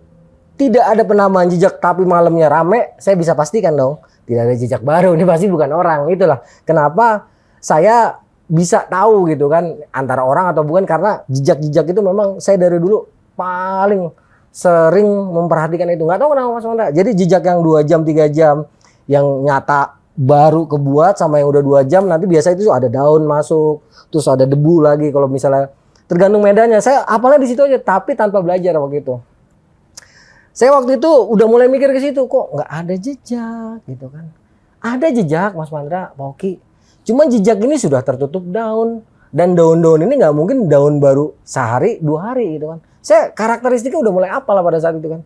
tidak ada penambahan jejak tapi malamnya rame, saya bisa pastikan dong tidak ada jejak baru. Ini pasti bukan orang. Itulah kenapa saya bisa tahu gitu kan antara orang atau bukan, karena jejak-jejak itu memang saya dari dulu paling sering memperhatikan itu. Nggak tahu kenapa Mas Mandra. Jadi jejak yang 2 jam 3 jam yang nyata baru kebuat sama yang udah 2 jam, nanti biasa itu ada daun masuk, terus ada debu lagi kalau misalnya tergantung medannya. Saya apalnya di situ aja, tapi tanpa belajar waktu itu. Saya waktu itu udah mulai mikir ke situ, kok nggak ada jejak gitu kan. Ada jejak Mas Mandra, Pak Oki. Cuman jejak ini sudah tertutup daun, dan daun-daun ini nggak mungkin daun baru sehari 2 hari gitu kan. Saya karakteristiknya udah mulai apal pada saat itu kan.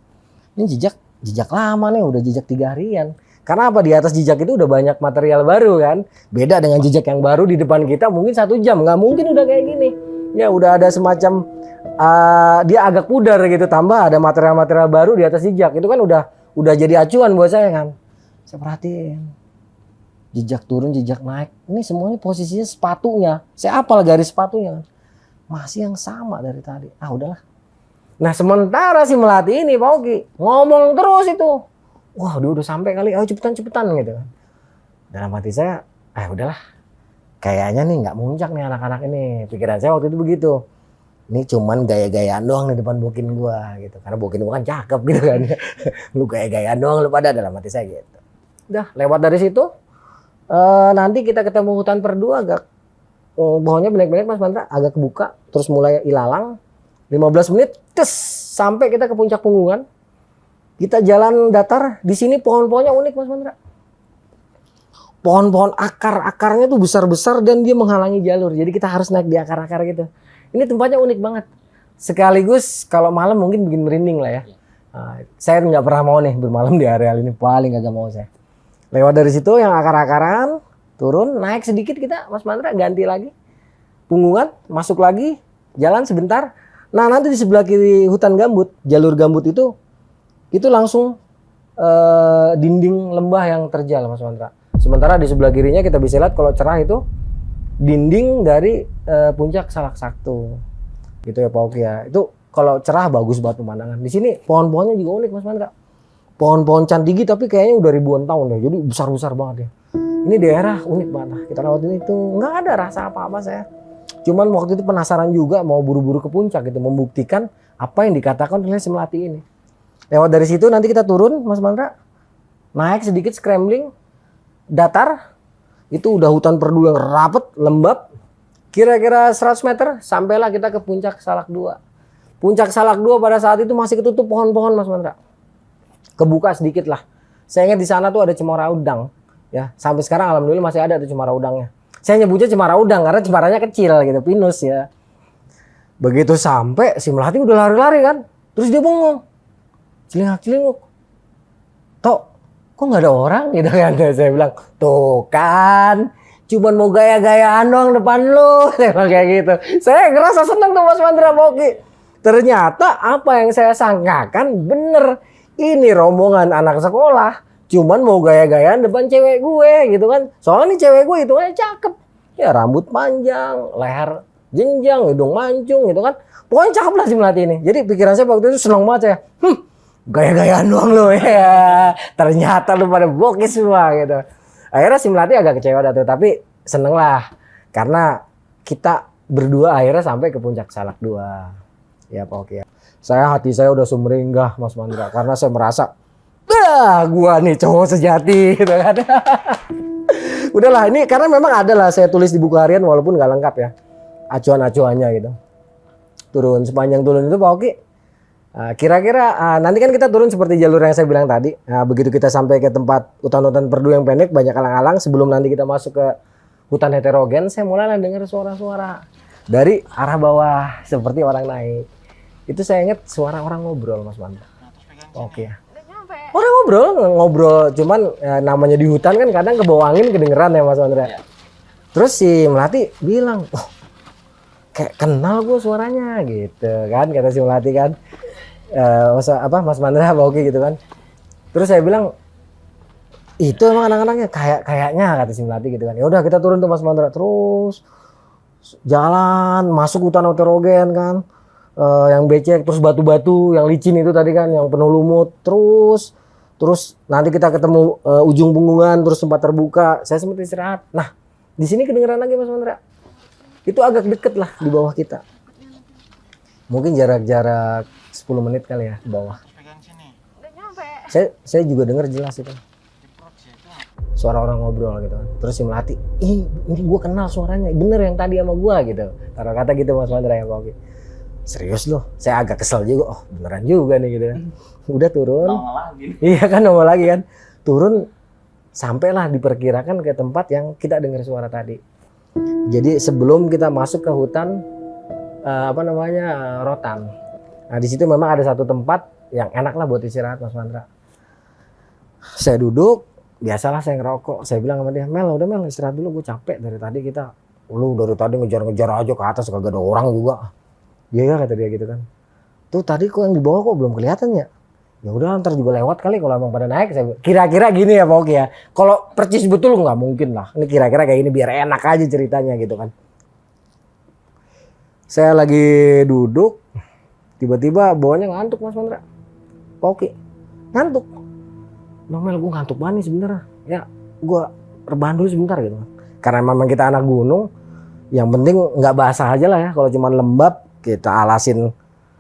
Ini jejak lama nih, udah jejak 3 harian. Karena apa, di atas jejak itu udah banyak material baru kan. Beda dengan jejak yang baru di depan kita mungkin 1 jam, nggak mungkin udah kayak gini. Ya udah ada semacam dia agak pudar gitu, tambah ada material-material baru di atas jejak. Itu kan udah jadi acuan buat saya kan. Saya perhatiin jejak turun, jejak naik. Ini semuanya posisinya sepatunya. Saya hafal garis sepatunya. Masih yang sama dari tadi. Ah udahlah. Nah sementara si Melati ini Pak Oki ngomong terus itu. Wah dia udah sampai kali, ayo cepetan gitu kan. Dalam hati saya, udahlah. Kayaknya nih nggak muncak nih anak-anak ini. Pikiran saya waktu itu begitu. Ini cuman gaya-gayaan doang nih depan bokin gua gitu. Karena bokin gua kan cakep gitu kan. Lu gaya-gayaan doang lu pada, dalam hati saya gitu. Udah lewat dari situ. Nanti kita ketemu hutan perdu agak pohonnya benek-benek Mas Mandra, agak kebuka. Terus mulai ilalang. 15 menit tes sampai kita ke puncak Punggungan. Kita jalan datar. Di sini pohon-pohonnya unik Mas Mandra. Pohon-pohon akarnya tuh besar-besar dan dia menghalangi jalur. Jadi kita harus naik di akar-akar gitu. Ini tempatnya unik banget. Sekaligus kalau malam mungkin bikin merinding lah ya. Nah, saya nggak pernah mau nih bermalam di areal ini, paling agak mau saya. Lewat dari situ yang akar-akaran, turun, naik sedikit kita Mas Mandra, ganti lagi. Punggungan, masuk lagi, jalan sebentar. Nah nanti di sebelah kiri hutan gambut, jalur gambut itu langsung dinding lembah yang terjal Mas Mandra. Sementara di sebelah kirinya kita bisa lihat kalau cerah itu dinding dari puncak Salak Saktu. Gitu ya Pak Oki ya. Itu kalau cerah bagus banget pemandangan. Di sini pohon-pohonnya juga unik Mas Mandra. Pohon-pohon cantigi tapi kayaknya udah ribuan tahun ya. Jadi besar-besar banget ya. Ini daerah unik banget. Kita lewatin itu nggak ada rasa apa-apa saya. Cuman waktu itu penasaran juga mau buru-buru ke puncak gitu, membuktikan apa yang dikatakan oleh si Melati ini. Lewat dari situ nanti kita turun Mas Mandra. Naik sedikit scrambling, datar. Itu udah hutan perdu yang rapet, lembab. Kira-kira 100 meter sampailah kita ke puncak Salak 2. Puncak Salak 2 pada saat itu masih ketutup pohon-pohon Mas Mandra. Kebuka sedikit lah. Saya ingat di sana tuh ada cemara udang. Ya, sampai sekarang alhamdulillah masih ada tuh cemara udangnya. Saya nyebutnya cemara udang karena cemaranya kecil gitu, pinus ya. Begitu sampai si Melati udah lari-lari kan. Terus dia bengong. Celingak-celinguk. Tok, kok nggak ada orang gitu kan. Saya bilang, tuh kan. Cuman mau gaya-gayaan doang depan lu. Saya bilang kayak gitu. Saya ngerasa seneng tuh Mas Mandra Boki. Ternyata apa yang saya sangkakan bener. Ini rombongan anak sekolah. Cuman mau gaya-gayaan depan cewek gue gitu kan. Soalnya nih cewek gue itu aja cakep. Ya rambut panjang, leher jenjang, hidung mancung gitu kan. Pokoknya cakep lah si Melati ini. Jadi pikiran saya waktu itu seneng banget ya. Gaya-gayaan doang lo ya. Ternyata lu pada bokis semua gitu. Akhirnya si Melati agak kecewa dah tuh. Tapi seneng lah. Karena kita berdua akhirnya sampai ke puncak Salak 2. Ya Pak Oki ya. Hati saya udah sumringah Mas Mandra. Karena saya merasa gua nih cowok sejati gitu kan. Udahlah ini karena memang ada lah saya tulis di buku harian walaupun nggak lengkap ya. Acuan-acuannya gitu. Turun sepanjang turun itu Pak Oki. Kira-kira nanti kan kita turun seperti jalur yang saya bilang tadi. Nah, begitu kita sampai ke tempat hutan-hutan perdu yang pendek banyak alang-alang sebelum nanti kita masuk ke hutan heterogen, saya mulai dengar suara-suara dari arah bawah seperti orang naik. Itu saya ingat suara orang ngobrol Mas Mandra. Oke ya. Orang ngobrol, cuman ya, namanya di hutan kan kadang ke bawah angin kedengeran ya Mas Mandra. Ya. Terus si Melati bilang, kayak kenal gue suaranya gitu kan, kata si Melati kan. Mas Mandra Oki gitu kan. Terus saya bilang, Itu emang anak-anaknya kayaknya kata si Melati gitu kan. Ya udah kita turun tuh Mas Mandra, terus jalan masuk hutan heterogen kan. Yang becek, terus batu-batu yang licin itu tadi kan, yang penuh lumut, terus nanti kita ketemu ujung punggungan, terus tempat terbuka. Saya sempat istirahat. Nah, di sini kedengeran lagi Mas Mandra. Itu agak deket lah di bawah kita. Mungkin jarak 10 menit kali ya di bawah. Saya juga dengar jelas itu. Suara orang ngobrol gitu kan. Terus si Melati, ini gue kenal suaranya, bener yang tadi sama gue gitu. Taruh kata gitu Mas Mandra ya Pak Oki. Serius loh, saya agak kesel juga. Oh beneran juga nih gitu kan. Udah turun. Nongol lagi. Iya kan nongol lagi kan. Turun sampailah diperkirakan ke tempat yang kita dengar suara tadi. Jadi sebelum kita masuk ke hutan rotan. Nah di situ memang ada satu tempat yang enak lah buat istirahat Mas Mandra. Saya duduk. Biasalah saya ngerokok, saya bilang sama dia, Mel udah Mel istirahat dulu, gue capek dari tadi kita, lu dari tadi ngejar-ngejar aja ke atas kagak ada orang juga. Iya kata dia gitu kan. Tuh tadi kok yang di bawah kok belum kelihatan ya? Ya udah ntar juga lewat kali kalau emang pada naik. Saya kira-kira gini ya Pak Oki ya. Kalau percis betul nggak mungkin lah. Ini kira-kira kayak gini biar enak aja ceritanya gitu kan. Saya lagi duduk, tiba-tiba bawahnya ngantuk Mas Mandra. Pak Oki ngantuk. Bang Mel gue ngantuk banget nih sebenarnya. Ya gue rebahan dulu sebentar gitu. Karena memang kita anak gunung. Yang penting nggak basah aja lah ya. Kalau cuma lembab kita alasin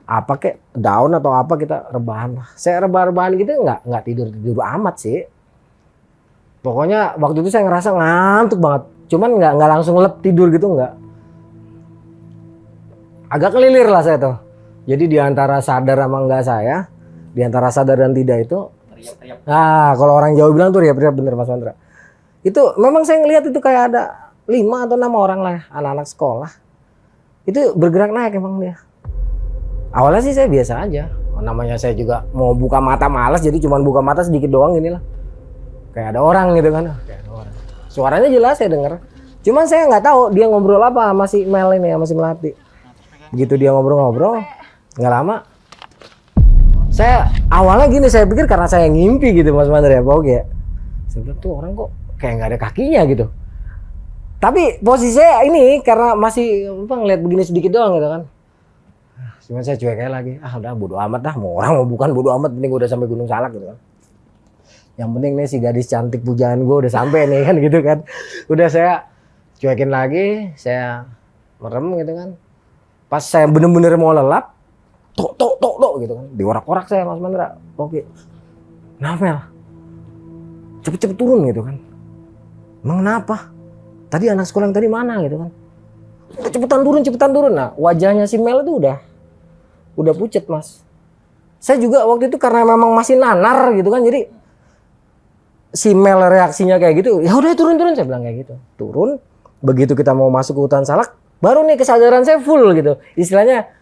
apa kek daun atau apa kita rebahan. Saya rebahan gitu nggak tidur amat sih. Pokoknya waktu itu saya ngerasa ngantuk banget. Cuman nggak langsung lep tidur gitu nggak. Agak kelilir lah saya tuh. Jadi di antara sadar sama nggak saya, di antara sadar dan tidak itu. Nah, kalau orang Jawa bilang tuh riap-riap bener Mas Mandra. Itu memang saya ngelihat itu kayak ada 5 atau 6 orang lah anak-anak sekolah. Itu bergerak naik emang dia. Awalnya sih saya biasa aja. Namanya saya juga mau buka mata malas jadi cuma buka mata sedikit doang gini lah. Kayak ada orang gitu kan. Kayak ada orang. Suaranya jelas saya dengar. Cuman saya nggak tahu dia ngobrol apa sama si Mel ini sama si Melati. Begitu dia ngobrol-ngobrol, nggak lama saya awalnya gini, saya pikir karena saya ngimpi gitu Mas Mandra ya Pak Oki ya. Saya bilang tuh orang kok kayak nggak ada kakinya gitu. Tapi posisi saya ini karena masih ngeliat begini sedikit doang gitu kan. Cuma saya cuek aja lagi. Udah bodo amat dah, mau orang mau bukan bodo amat, penting gue udah sampai Gunung Salak gitu kan. Yang penting nih si gadis cantik pujaan gue udah sampai nih kan gitu kan. Udah saya cuekin lagi, saya merem gitu kan. Pas saya bener-bener mau lelap, tok gitu kan. Diorak-orak saya Mas Mandra. Oke. Kenapa ya? Cepet-cepet turun gitu kan. Emang kenapa? Tadi anak sekolah yang tadi mana gitu kan. Udah cepetan turun. Nah wajahnya si Mel itu udah pucet Mas. Saya juga waktu itu karena memang masih nanar gitu kan. Jadi si Mel reaksinya kayak gitu. Ya udah turun saya bilang kayak gitu. Turun. Begitu kita mau masuk ke hutan Salak. Baru nih kesadaran saya full gitu. Istilahnya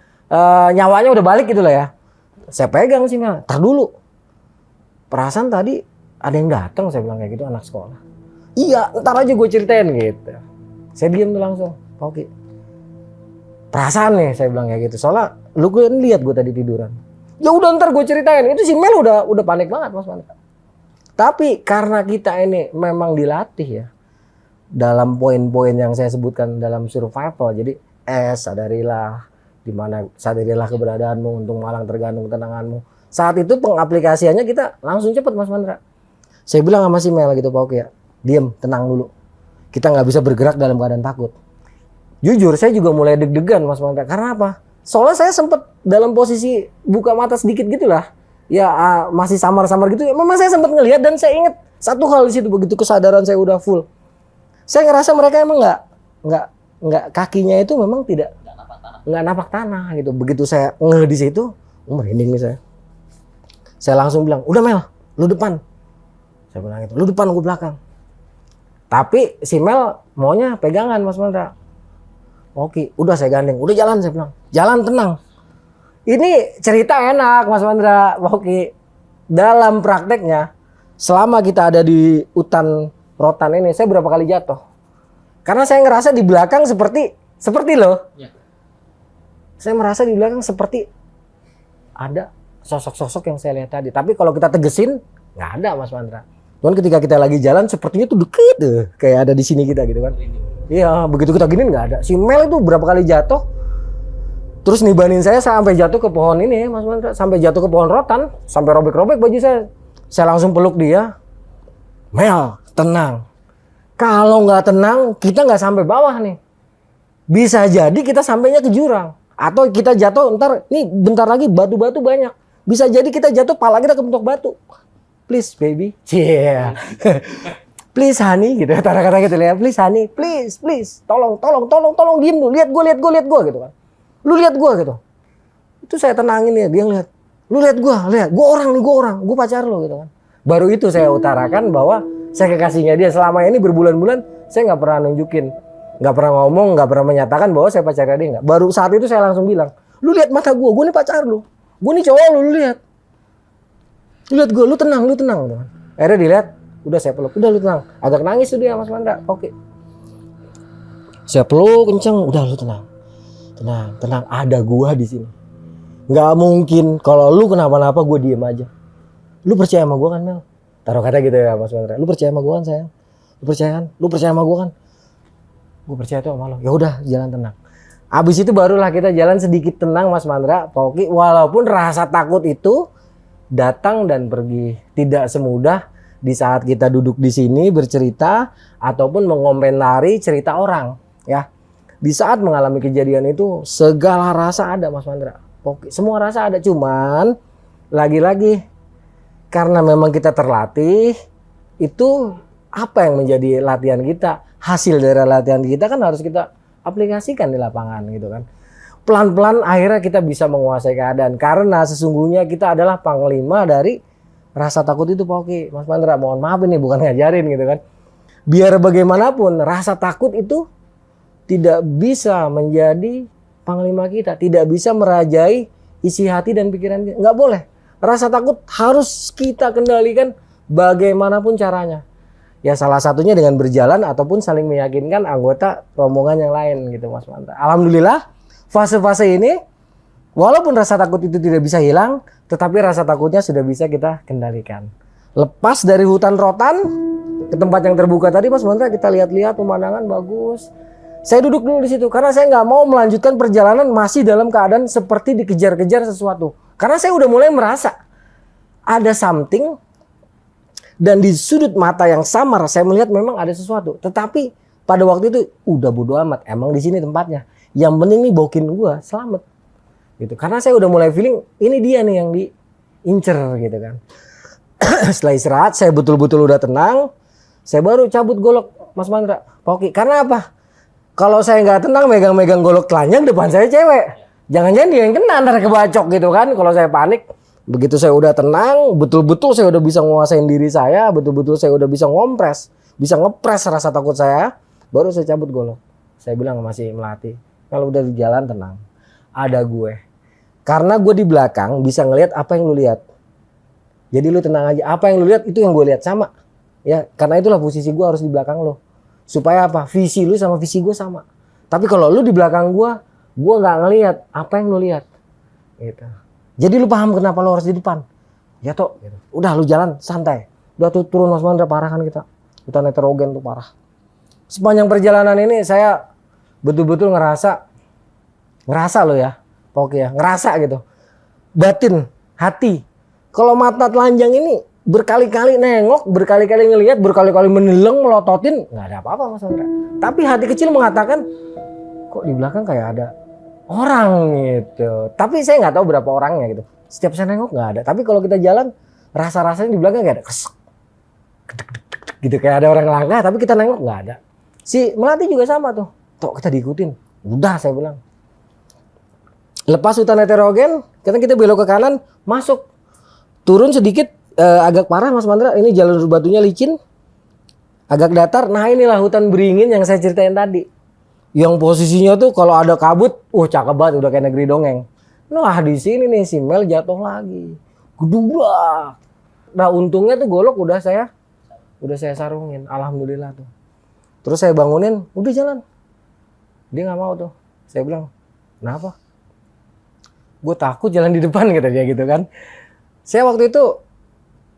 nyawanya udah balik gitu lah ya. Saya pegang sih Mel, tar dulu. Perasaan tadi ada yang datang saya bilang kayak gitu anak sekolah. Iya, ntar aja gue ceritain gitu. Saya diem tuh langsung. Oke. Perasaan nih saya bilang kayak gitu. Soalnya lu gue lihat gue tadi tiduran. Ya udah ntar gue ceritain. Itu si Mel udah panik banget Mas Mandra. Tapi karena kita ini memang dilatih ya. Dalam poin-poin yang saya sebutkan dalam survival. Jadi sadarilah dimana sadarilah keberadaanmu, untung malang tergantung ketenanganmu. Saat itu pengaplikasiannya kita langsung cepet Mas Mandra. Saya bilang sama si Mel gitu Pak Oki ya, diem, tenang dulu. Kita nggak bisa bergerak dalam keadaan takut. Jujur saya juga mulai deg-degan Mas Mandra. Karena apa? Soalnya saya sempet dalam posisi buka mata sedikit gitulah. Ya masih samar-samar gitu. Memang saya sempet ngelihat dan saya inget satu hal di situ begitu kesadaran saya udah full. Saya ngerasa mereka emang nggak kakinya itu memang tidak nggak napak tanah gitu. Begitu saya di situ, merinding nih saya. Saya langsung bilang, udah Mel, lu depan. Saya bilang gitu, lu depan, gue belakang. Tapi si Mel maunya pegangan Mas Mandra. Oke, udah saya gandeng, udah jalan saya bilang, jalan tenang. Ini cerita enak Mas Mandra, Oke. Dalam prakteknya, selama kita ada di hutan rotan ini, saya berapa kali jatuh. Karena saya ngerasa di belakang seperti loh. Ya. Saya merasa di belakang seperti ada sosok-sosok yang saya lihat tadi. Tapi kalau kita tegesin, nggak ada Mas Mandra. Cuman ketika kita lagi jalan sepertinya tuh deket deh, kayak ada di sini kita gitu kan. Iya, begitu kita giniin nggak ada. Si Mel itu berapa kali jatuh, terus nibanin saya sampai jatuh ke pohon ini, Mas Mandra, sampai jatuh ke pohon rotan, sampai robek-robek baju saya. Saya langsung peluk dia. Mel, tenang. Kalau nggak tenang, kita nggak sampai bawah nih. Bisa jadi kita sampainya ke jurang. Atau kita jatuh, ntar, nih bentar lagi batu-batu banyak. Bisa jadi kita jatuh, pala kita kepentok batu. Please baby. Yeah. Please honey, gitu. Kata-kata gitu ya. Please honey, please. Tolong, diem dulu. Lihat gue gitu kan. Lu lihat gue gitu. Itu saya tenangin ya, dia ngeliat. Lu lihat gue, gue orang, gue pacar lu gitu kan. Baru itu saya utarakan bahwa saya kekasihnya dia. Selama ini berbulan-bulan saya nggak pernah nunjukin, nggak pernah ngomong, nggak pernah menyatakan bahwa saya pacarnya dia nggak. Baru saat itu saya langsung bilang, lu lihat mata gue nih pacar lu, gue nih cowok lu lihat. Lu lihat gue, lu tenang gitu kan. Akhirnya dilihat, udah saya peluk, udah lu tenang. Agak nangis tuh dia Mas Mandra, oke. Saya peluk kenceng, udah lu tenang, ada gua di sini. Nggak mungkin kalau lu kenapa-napa gue diem aja. Lu percaya sama gua kan Mel? Taruh kata gitu ya Mas Mandra. Lu percaya sama gua kan sayang? Lu percaya kan? Lu percaya sama gua kan? Gue percaya tuh sama lo. Ya udah, jalan tenang. Abis itu barulah kita jalan sedikit tenang Mas Mandra, Poki. Walaupun rasa takut itu datang dan pergi, tidak semudah di saat kita duduk di sini bercerita ataupun mengomentari cerita orang, ya. Di saat mengalami kejadian itu segala rasa ada Mas Mandra. Oke, semua rasa ada, cuman lagi-lagi karena memang kita terlatih, itu apa yang menjadi latihan kita? Hasil dari latihan kita kan harus kita aplikasikan di lapangan gitu kan. Pelan-pelan akhirnya kita bisa menguasai keadaan karena sesungguhnya kita adalah panglima dari rasa takut itu Poki. Mas Mandra, mohon maaf ini bukan ngajarin gitu kan. Biar bagaimanapun rasa takut itu tidak bisa menjadi panglima kita, tidak bisa merajai isi hati dan pikiran kita. Nggak boleh. Rasa takut harus kita kendalikan bagaimanapun caranya. Ya salah satunya dengan berjalan ataupun saling meyakinkan anggota rombongan yang lain gitu Mas Mandra. Alhamdulillah fase-fase ini walaupun rasa takut itu tidak bisa hilang, tetapi rasa takutnya sudah bisa kita kendalikan. Lepas dari hutan rotan ke tempat yang terbuka tadi Mas Mandra, kita lihat-lihat pemandangan bagus. Saya duduk dulu di situ karena saya nggak mau melanjutkan perjalanan masih dalam keadaan seperti dikejar-kejar sesuatu. Karena saya udah mulai merasa ada something dan di sudut mata yang samar saya melihat memang ada sesuatu. Tetapi pada waktu itu udah bodo amat, emang di sini tempatnya. Yang penting nih bokin gua selamat. Gitu. Karena saya udah mulai feeling ini dia nih yang diincer gitu kan. Setelah istirahat saya betul-betul udah tenang, saya baru cabut golok Mas Mandra. Poki, karena apa? Kalau saya nggak tenang megang-megang golok telanjang depan saya cewek. Jangan-jangan dia yang kena ntar kebacok gitu kan. Kalau saya panik, begitu saya udah tenang, betul-betul saya udah bisa nguasain diri saya, betul-betul saya udah bisa ngompres, bisa ngepres rasa takut saya, baru saya cabut golok. Saya bilang masih melatih, kalau udah di jalan tenang, ada gue. Karena gue di belakang bisa ngelihat apa yang lu lihat. Jadi lu tenang aja, apa yang lu lihat itu yang gue lihat sama. Ya, karena itulah posisi gue harus di belakang lu. Supaya apa? Visi lu sama visi gue sama. Tapi kalau lu di belakang gue nggak ngelihat apa yang lu lihat. Gitu. Jadi lu paham kenapa lu harus di depan. Ya toh, gitu. Udah lu jalan santai. Udah tuh turun Mas Mandra, parah kan kita. Hutan heterogen tuh parah. Sepanjang perjalanan ini saya betul-betul ngerasa lo ya. Oke ya, ngerasa gitu. Batin, hati. Kalau mata telanjang ini berkali-kali nengok, berkali-kali ngelihat, berkali-kali meneleng, melototin, nggak ada apa-apa Mas Mandra. Tapi hati kecil mengatakan, kok di belakang kayak ada orang gitu. Tapi saya nggak tahu berapa orangnya gitu. Setiap saya nengok nggak ada. Tapi kalau kita jalan, rasa-rasanya di belakang kayak ada kesek, gitu kayak ada orang langkah. Tapi kita nengok nggak ada. Si Melati juga sama tuh. Tuh kita diikutin. Udah saya bilang. Lepas hutan heterogen, kita belok ke kanan, masuk. Turun sedikit, agak parah Mas Mandra. Ini jalur batunya licin, agak datar. Nah inilah hutan beringin yang saya ceritain tadi. Yang posisinya tuh kalau ada kabut, cakep banget, udah kayak negeri dongeng. Nah di sini nih si Mel jatuh lagi, gedubrak. Nah untungnya tuh golok udah saya sarungin, alhamdulillah tuh. Terus saya bangunin, udah jalan. Dia nggak mau tuh. Saya bilang, kenapa? Gue takut jalan di depan kata dia gitu kan. Saya waktu itu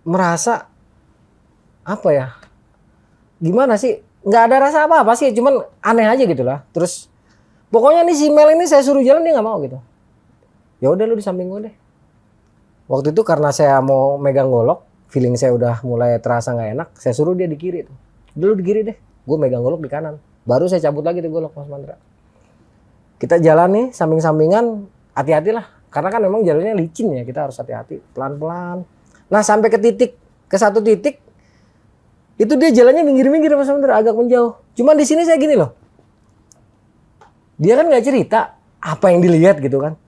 merasa apa ya? Gimana sih? Nggak ada rasa apa-apa sih, cuman aneh aja gitu lah. Terus pokoknya nih si Mel ini saya suruh jalan dia nggak mau gitu. Ya udah lu di samping gue deh. Waktu itu karena saya mau megang golok, feeling saya udah mulai terasa nggak enak, saya suruh dia di kiri tuh. Dulu di kiri deh, gue megang golok di kanan. Baru saya cabut lagi tuh golok Mas Mandra. Kita jalan nih samping-sampingan, hati-hatilah. Karena kan memang jalurnya licin ya, kita harus hati-hati, pelan-pelan. Nah sampai ke satu titik, itu dia jalannya minggir-minggir Mas Mandra, agak menjauh. Cuman di sini saya gini loh, dia kan nggak cerita apa yang dilihat gitu kan.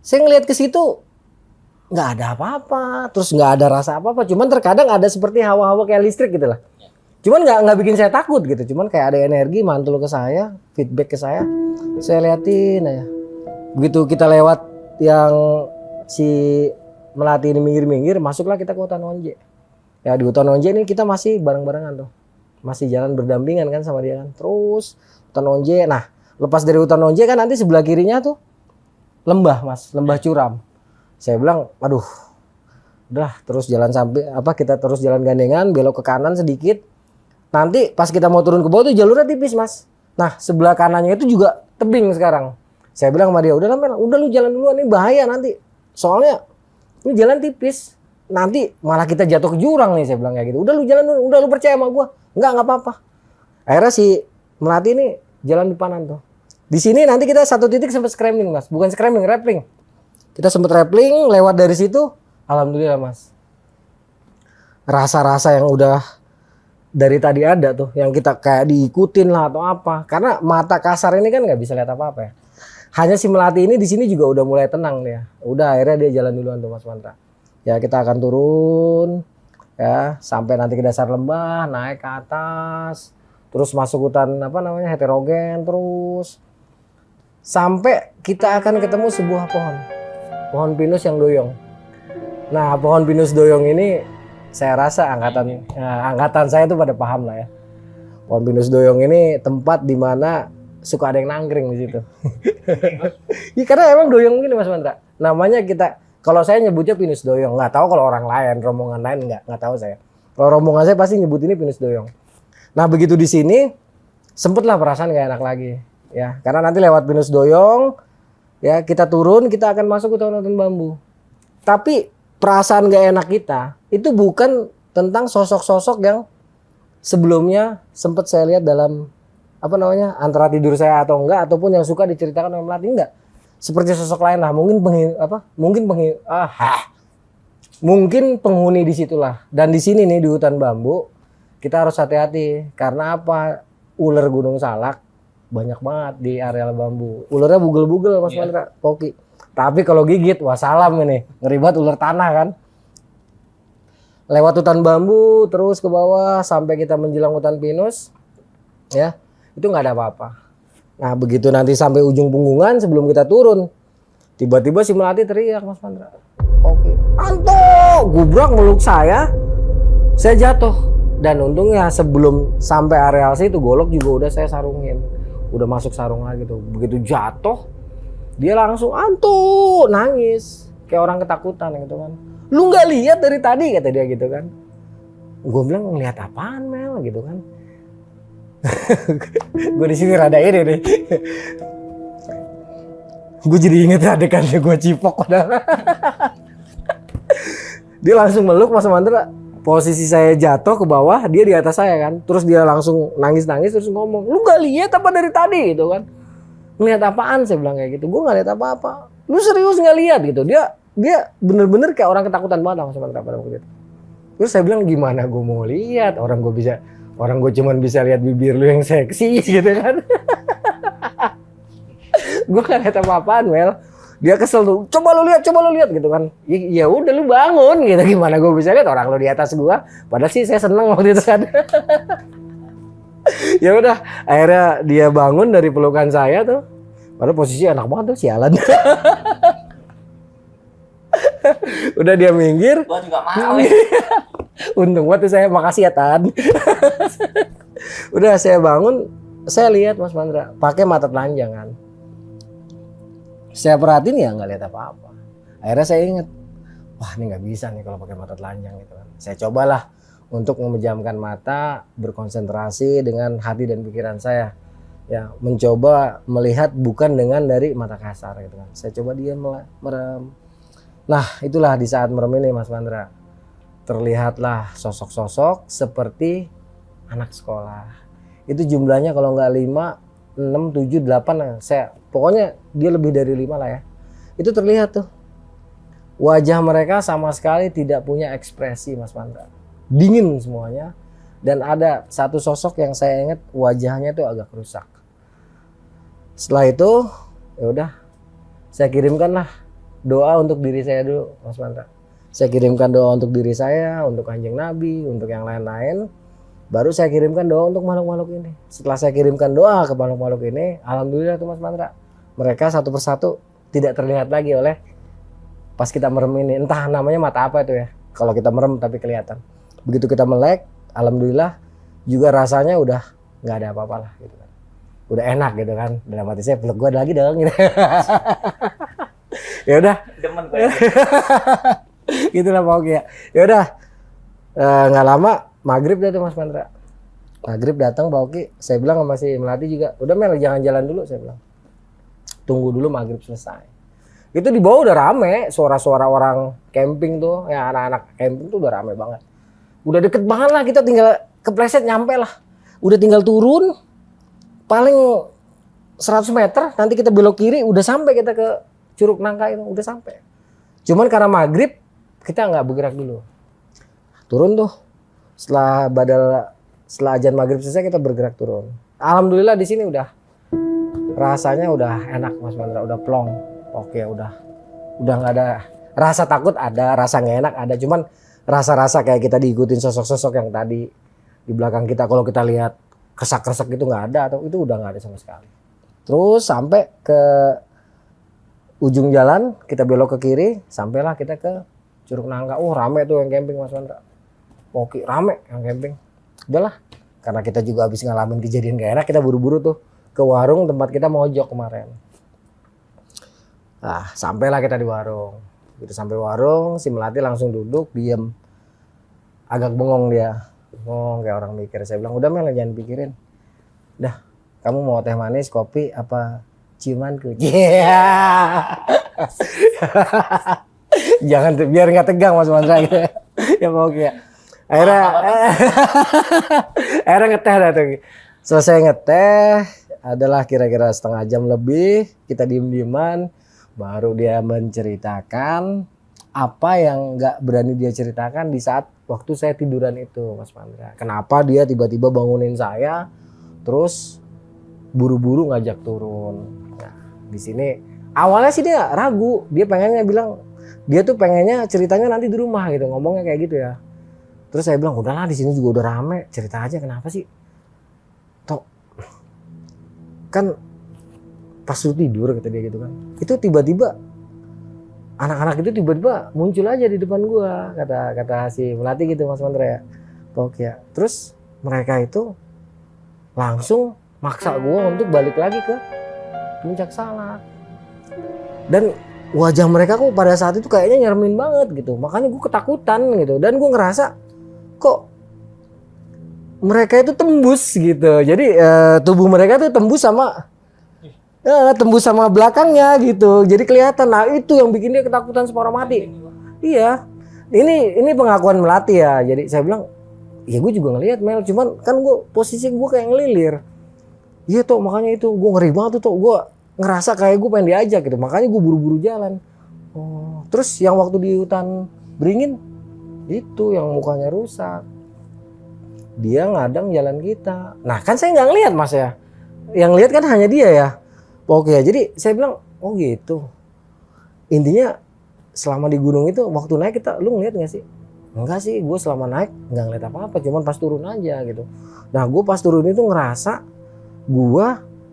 Saya ngelihat ke situ nggak ada apa-apa, terus nggak ada rasa apa-apa. Cuman terkadang ada seperti hawa-hawa kayak listrik gitu lah. Cuman nggak bikin saya takut gitu. Cuman kayak ada energi mantul ke saya, feedback ke saya liatin aja. Begitu kita lewat yang si Melati ini minggir-minggir, masuklah kita ke hutan Onje. Ya di hutan Onje ini kita masih bareng-barengan tuh, masih jalan berdampingan kan sama dia kan. Terus hutan Onje, nah lepas dari hutan Onje kan nanti sebelah kirinya tuh lembah Mas, lembah curam. Saya bilang, aduh, udah terus jalan sampai kita terus jalan gandengan, belok ke kanan sedikit. Nanti pas kita mau turun ke bawah tuh jalurnya tipis Mas. Nah sebelah kanannya itu juga tebing sekarang. Saya bilang sama dia, udah lah Mel, udah lu jalan duluan, ini bahaya nanti. Soalnya ini jalan tipis, nanti malah kita jatuh ke jurang nih, saya bilang kayak gitu. Udah lu jalan dulu, udah lu percaya sama gua. Enggak apa-apa. Akhirnya si Melati ini jalan depanan tuh. Di sini nanti kita satu titik sempat scrambling Mas, bukan scrambling, rappling. Kita sempat rappling, lewat dari situ, alhamdulillah Mas. Rasa-rasa yang udah dari tadi ada tuh, yang kita kayak diikutin lah atau apa. Karena mata kasar ini kan nggak bisa lihat apa-apa ya. Hanya si Melati ini di sini juga udah mulai tenang dia. Udah akhirnya dia jalan duluan tuh Mas Mantra. Ya kita akan turun ya sampai nanti ke dasar lembah, naik ke atas, terus masuk hutan heterogen, terus sampai kita akan ketemu sebuah pohon pinus yang doyong. Nah pohon pinus doyong ini saya rasa angkatan saya itu pada paham lah ya. Pohon pinus doyong ini tempat di mana suka ada yang nangkring di situ. Ya, karena emang doyong gini Mas Mantra. Namanya kalau saya nyebutnya pinus doyong. Nggak tahu kalau orang lain, rombongan lain nggak tahu saya. Kalau rombongan saya pasti nyebut ini pinus doyong. Nah begitu di sini sempetlah perasaan nggak enak lagi. Ya karena nanti lewat pinus doyong, ya kita turun, kita akan masuk ke hutan bambu. Tapi perasaan nggak enak kita itu bukan tentang sosok-sosok yang sebelumnya sempat saya lihat dalam antara tidur saya atau enggak, ataupun yang suka diceritakan oleh Melati, enggak. Seperti sosok lain lah, mungkin penghuni di situlah. Dan di sini nih di hutan bambu kita harus hati-hati karena apa? Ular gunung salak banyak banget di areal bambu. Ularnya bugel-bugel Mas Mandra, Poki. Tapi kalau gigit, wah salam ini, ngeri banget ular tanah kan. Lewat hutan bambu terus ke bawah sampai kita menjelang hutan pinus, ya itu nggak ada apa-apa. Nah begitu nanti sampai ujung punggungan sebelum kita turun, tiba-tiba si Melati teriak Mas Mandra, oke, Anto, gubrak meluk saya jatuh. Dan untungnya sebelum sampai areal situ golok juga udah saya sarungin, udah masuk sarung lagi tuh. Begitu jatuh, dia langsung Anto nangis kayak orang ketakutan gitu kan. Lu nggak lihat dari tadi kata dia gitu kan. Gue bilang ngeliat apaan Mel gitu kan. Gue di sini rada ini nih. Gue jadi inget adegannya gue cipok. Dia langsung meluk Mas Mandra. Posisi saya jatuh ke bawah, dia di atas saya kan. Terus dia langsung nangis-nangis terus ngomong, lu gak lihat apa dari tadi gitu kan. Ngeliat apaan saya bilang kayak gitu. Gue gak lihat apa-apa. Lu serius gak lihat gitu. Dia bener-bener kayak orang ketakutan banget Mas Mandra pada waktu itu. Terus saya bilang gimana gue mau lihat, orang gue cuman bisa lihat bibir lu yang seksi gitu kan. Gue gak lihat apa-apaan Mel. Dia kesel tuh, coba lu lihat gitu kan. Ya udah lu bangun gitu, gimana gue bisa lihat orang lu di atas gue. Padahal sih saya seneng waktu itu kan. Ya udah, akhirnya dia bangun dari pelukan saya tuh. Padahal posisi enak banget tuh, sialan. Udah dia minggir. Gua juga mau. Untung banget tuh saya, makasih ya Tan. Udah saya bangun, saya lihat Mas Mandra pakai mata telanjang kan. Saya perhatiin ya nggak lihat apa-apa. Akhirnya saya ingat, wah ini nggak bisa nih kalau pakai mata telanjang gitu kan. Saya cobalah untuk memejamkan mata, berkonsentrasi dengan hati dan pikiran saya. Ya, mencoba melihat bukan dengan dari mata kasar gitu kan. Saya coba diam, merem. Nah, itulah di saat merem ini Mas Mandra, terlihatlah sosok-sosok seperti anak sekolah. Itu jumlahnya kalau nggak 5, 6, 7, 8, pokoknya dia lebih dari 5 lah ya. Itu terlihat tuh. Wajah mereka sama sekali tidak punya ekspresi Mas Mandra. Dingin semuanya. Dan ada satu sosok yang saya ingat wajahnya tuh agak rusak. Setelah itu ya udah, saya kirimkanlah doa untuk diri saya dulu Mas Mandra. Saya kirimkan doa untuk diri saya, untuk Kanjeng Nabi, untuk yang lain-lain. Baru saya kirimkan doa untuk makhluk-makhluk ini. Setelah saya kirimkan doa ke makhluk-makhluk ini, alhamdulillah tuh Mas Mandra, mereka satu persatu tidak terlihat lagi oleh pas kita merem ini. Entah namanya mata apa itu ya, kalau kita merem tapi kelihatan. Begitu kita melek, alhamdulillah juga rasanya udah nggak ada apa-apa lah gitu kan. Udah enak gitu kan. Dalam hati saya, peluk gue lagi dong gitu. Ya udah. Demen gue. Gitulah pokoknya. Ya udah. Nggak lama maghrib dah tuh Mas Mandra. Maghrib datang Pak Oki, saya bilang sama si Melati juga, udah Mel jangan jalan dulu, saya bilang. Tunggu dulu maghrib selesai. Itu di bawah udah rame, suara-suara orang camping tuh, ya anak-anak camping tuh udah rame banget. Udah deket banget lah, kita tinggal kepleset nyampe lah. Udah tinggal turun, paling 100 meter, nanti kita belok kiri, udah sampai kita ke Curug Nangka itu, udah sampai. Cuman karena maghrib, kita nggak bergerak dulu. Turun tuh, setelah ajan maghrib selesai kita bergerak turun. Alhamdulillah di sini udah rasanya udah enak Mas Mandra, udah plong. Oke, udah nggak ada rasa takut, ada rasa nggak enak ada, cuman rasa-rasa kayak kita diikutin sosok-sosok yang tadi di belakang kita, kalau kita lihat kesak-kesak gitu nggak ada, atau itu udah nggak ada sama sekali. Terus sampai ke ujung jalan kita belok ke kiri, sampailah kita ke Curug Nangka. Rame tuh yang camping Mas Mandra. Oke, rame yang camping. Udahlah, karena kita juga habis ngalamin kejadian gak enak, kita buru-buru tuh ke warung tempat kita mojok kemarin. Nah, sampailah kita di warung. Gitu sampai warung, si Melati langsung duduk, diem. Agak bengong dia. Bengong kayak orang mikir. Saya bilang, udah Mel, jangan pikirin. Udah, kamu mau teh manis, kopi, apa ciumanku? Yeah. Jangan, biar nggak tegang Mas Mandra. Ya pokoknya. Akhirnya ngeteh dah tuh. Selesai ngeteh, adalah kira-kira setengah jam lebih, kita diem-dieman. Baru dia menceritakan apa yang nggak berani dia ceritakan di saat waktu saya tiduran itu Mas Mandra. Kenapa dia tiba-tiba bangunin saya, terus buru-buru ngajak turun. Nah, di sini awalnya sih dia ragu, dia pengennya bilang, dia tuh pengennya ceritanya nanti di rumah gitu, ngomongnya kayak gitu ya. Terus saya bilang, udahlah di sini juga udah rame, cerita aja kenapa sih? Tok, kan pas lu tidur kata dia gitu kan. Itu tiba-tiba anak-anak itu tiba-tiba muncul aja di depan gua, kata si Melati gitu Mas Mandra ya. Pokoknya. Terus mereka itu langsung maksa gua untuk balik lagi ke Puncak Salak. Dan wajah mereka kok pada saat itu kayaknya nyeremin banget gitu. Makanya gua ketakutan gitu. Dan gua ngerasa kok mereka itu tembus gitu. Jadi tubuh mereka tuh tembus sama belakangnya gitu. Jadi kelihatan. Nah, itu yang bikin dia ketakutan separuh mati. Iya. Ini pengakuan Melati ya. Jadi saya bilang, ya gue juga ngelihat Mel, cuman kan posisi gue kayak ngelilir. Iya tuh, makanya itu gue ngeri banget tuh. Gue ngerasa kayak gue pengen diajak gitu. Makanya gue buru-buru jalan. Oh, terus yang waktu di hutan Beringin itu yang mukanya rusak. Dia ngadang jalan kita. Nah, kan saya nggak ngelihat Mas ya. Yang lihat kan hanya dia ya. Oke, jadi saya bilang, oh gitu. Intinya selama di gunung itu waktu naik lu ngeliat nggak sih? Enggak sih, gue selama naik nggak ngeliat apa-apa, cuman pas turun aja gitu. Nah, gue pas turun itu ngerasa gue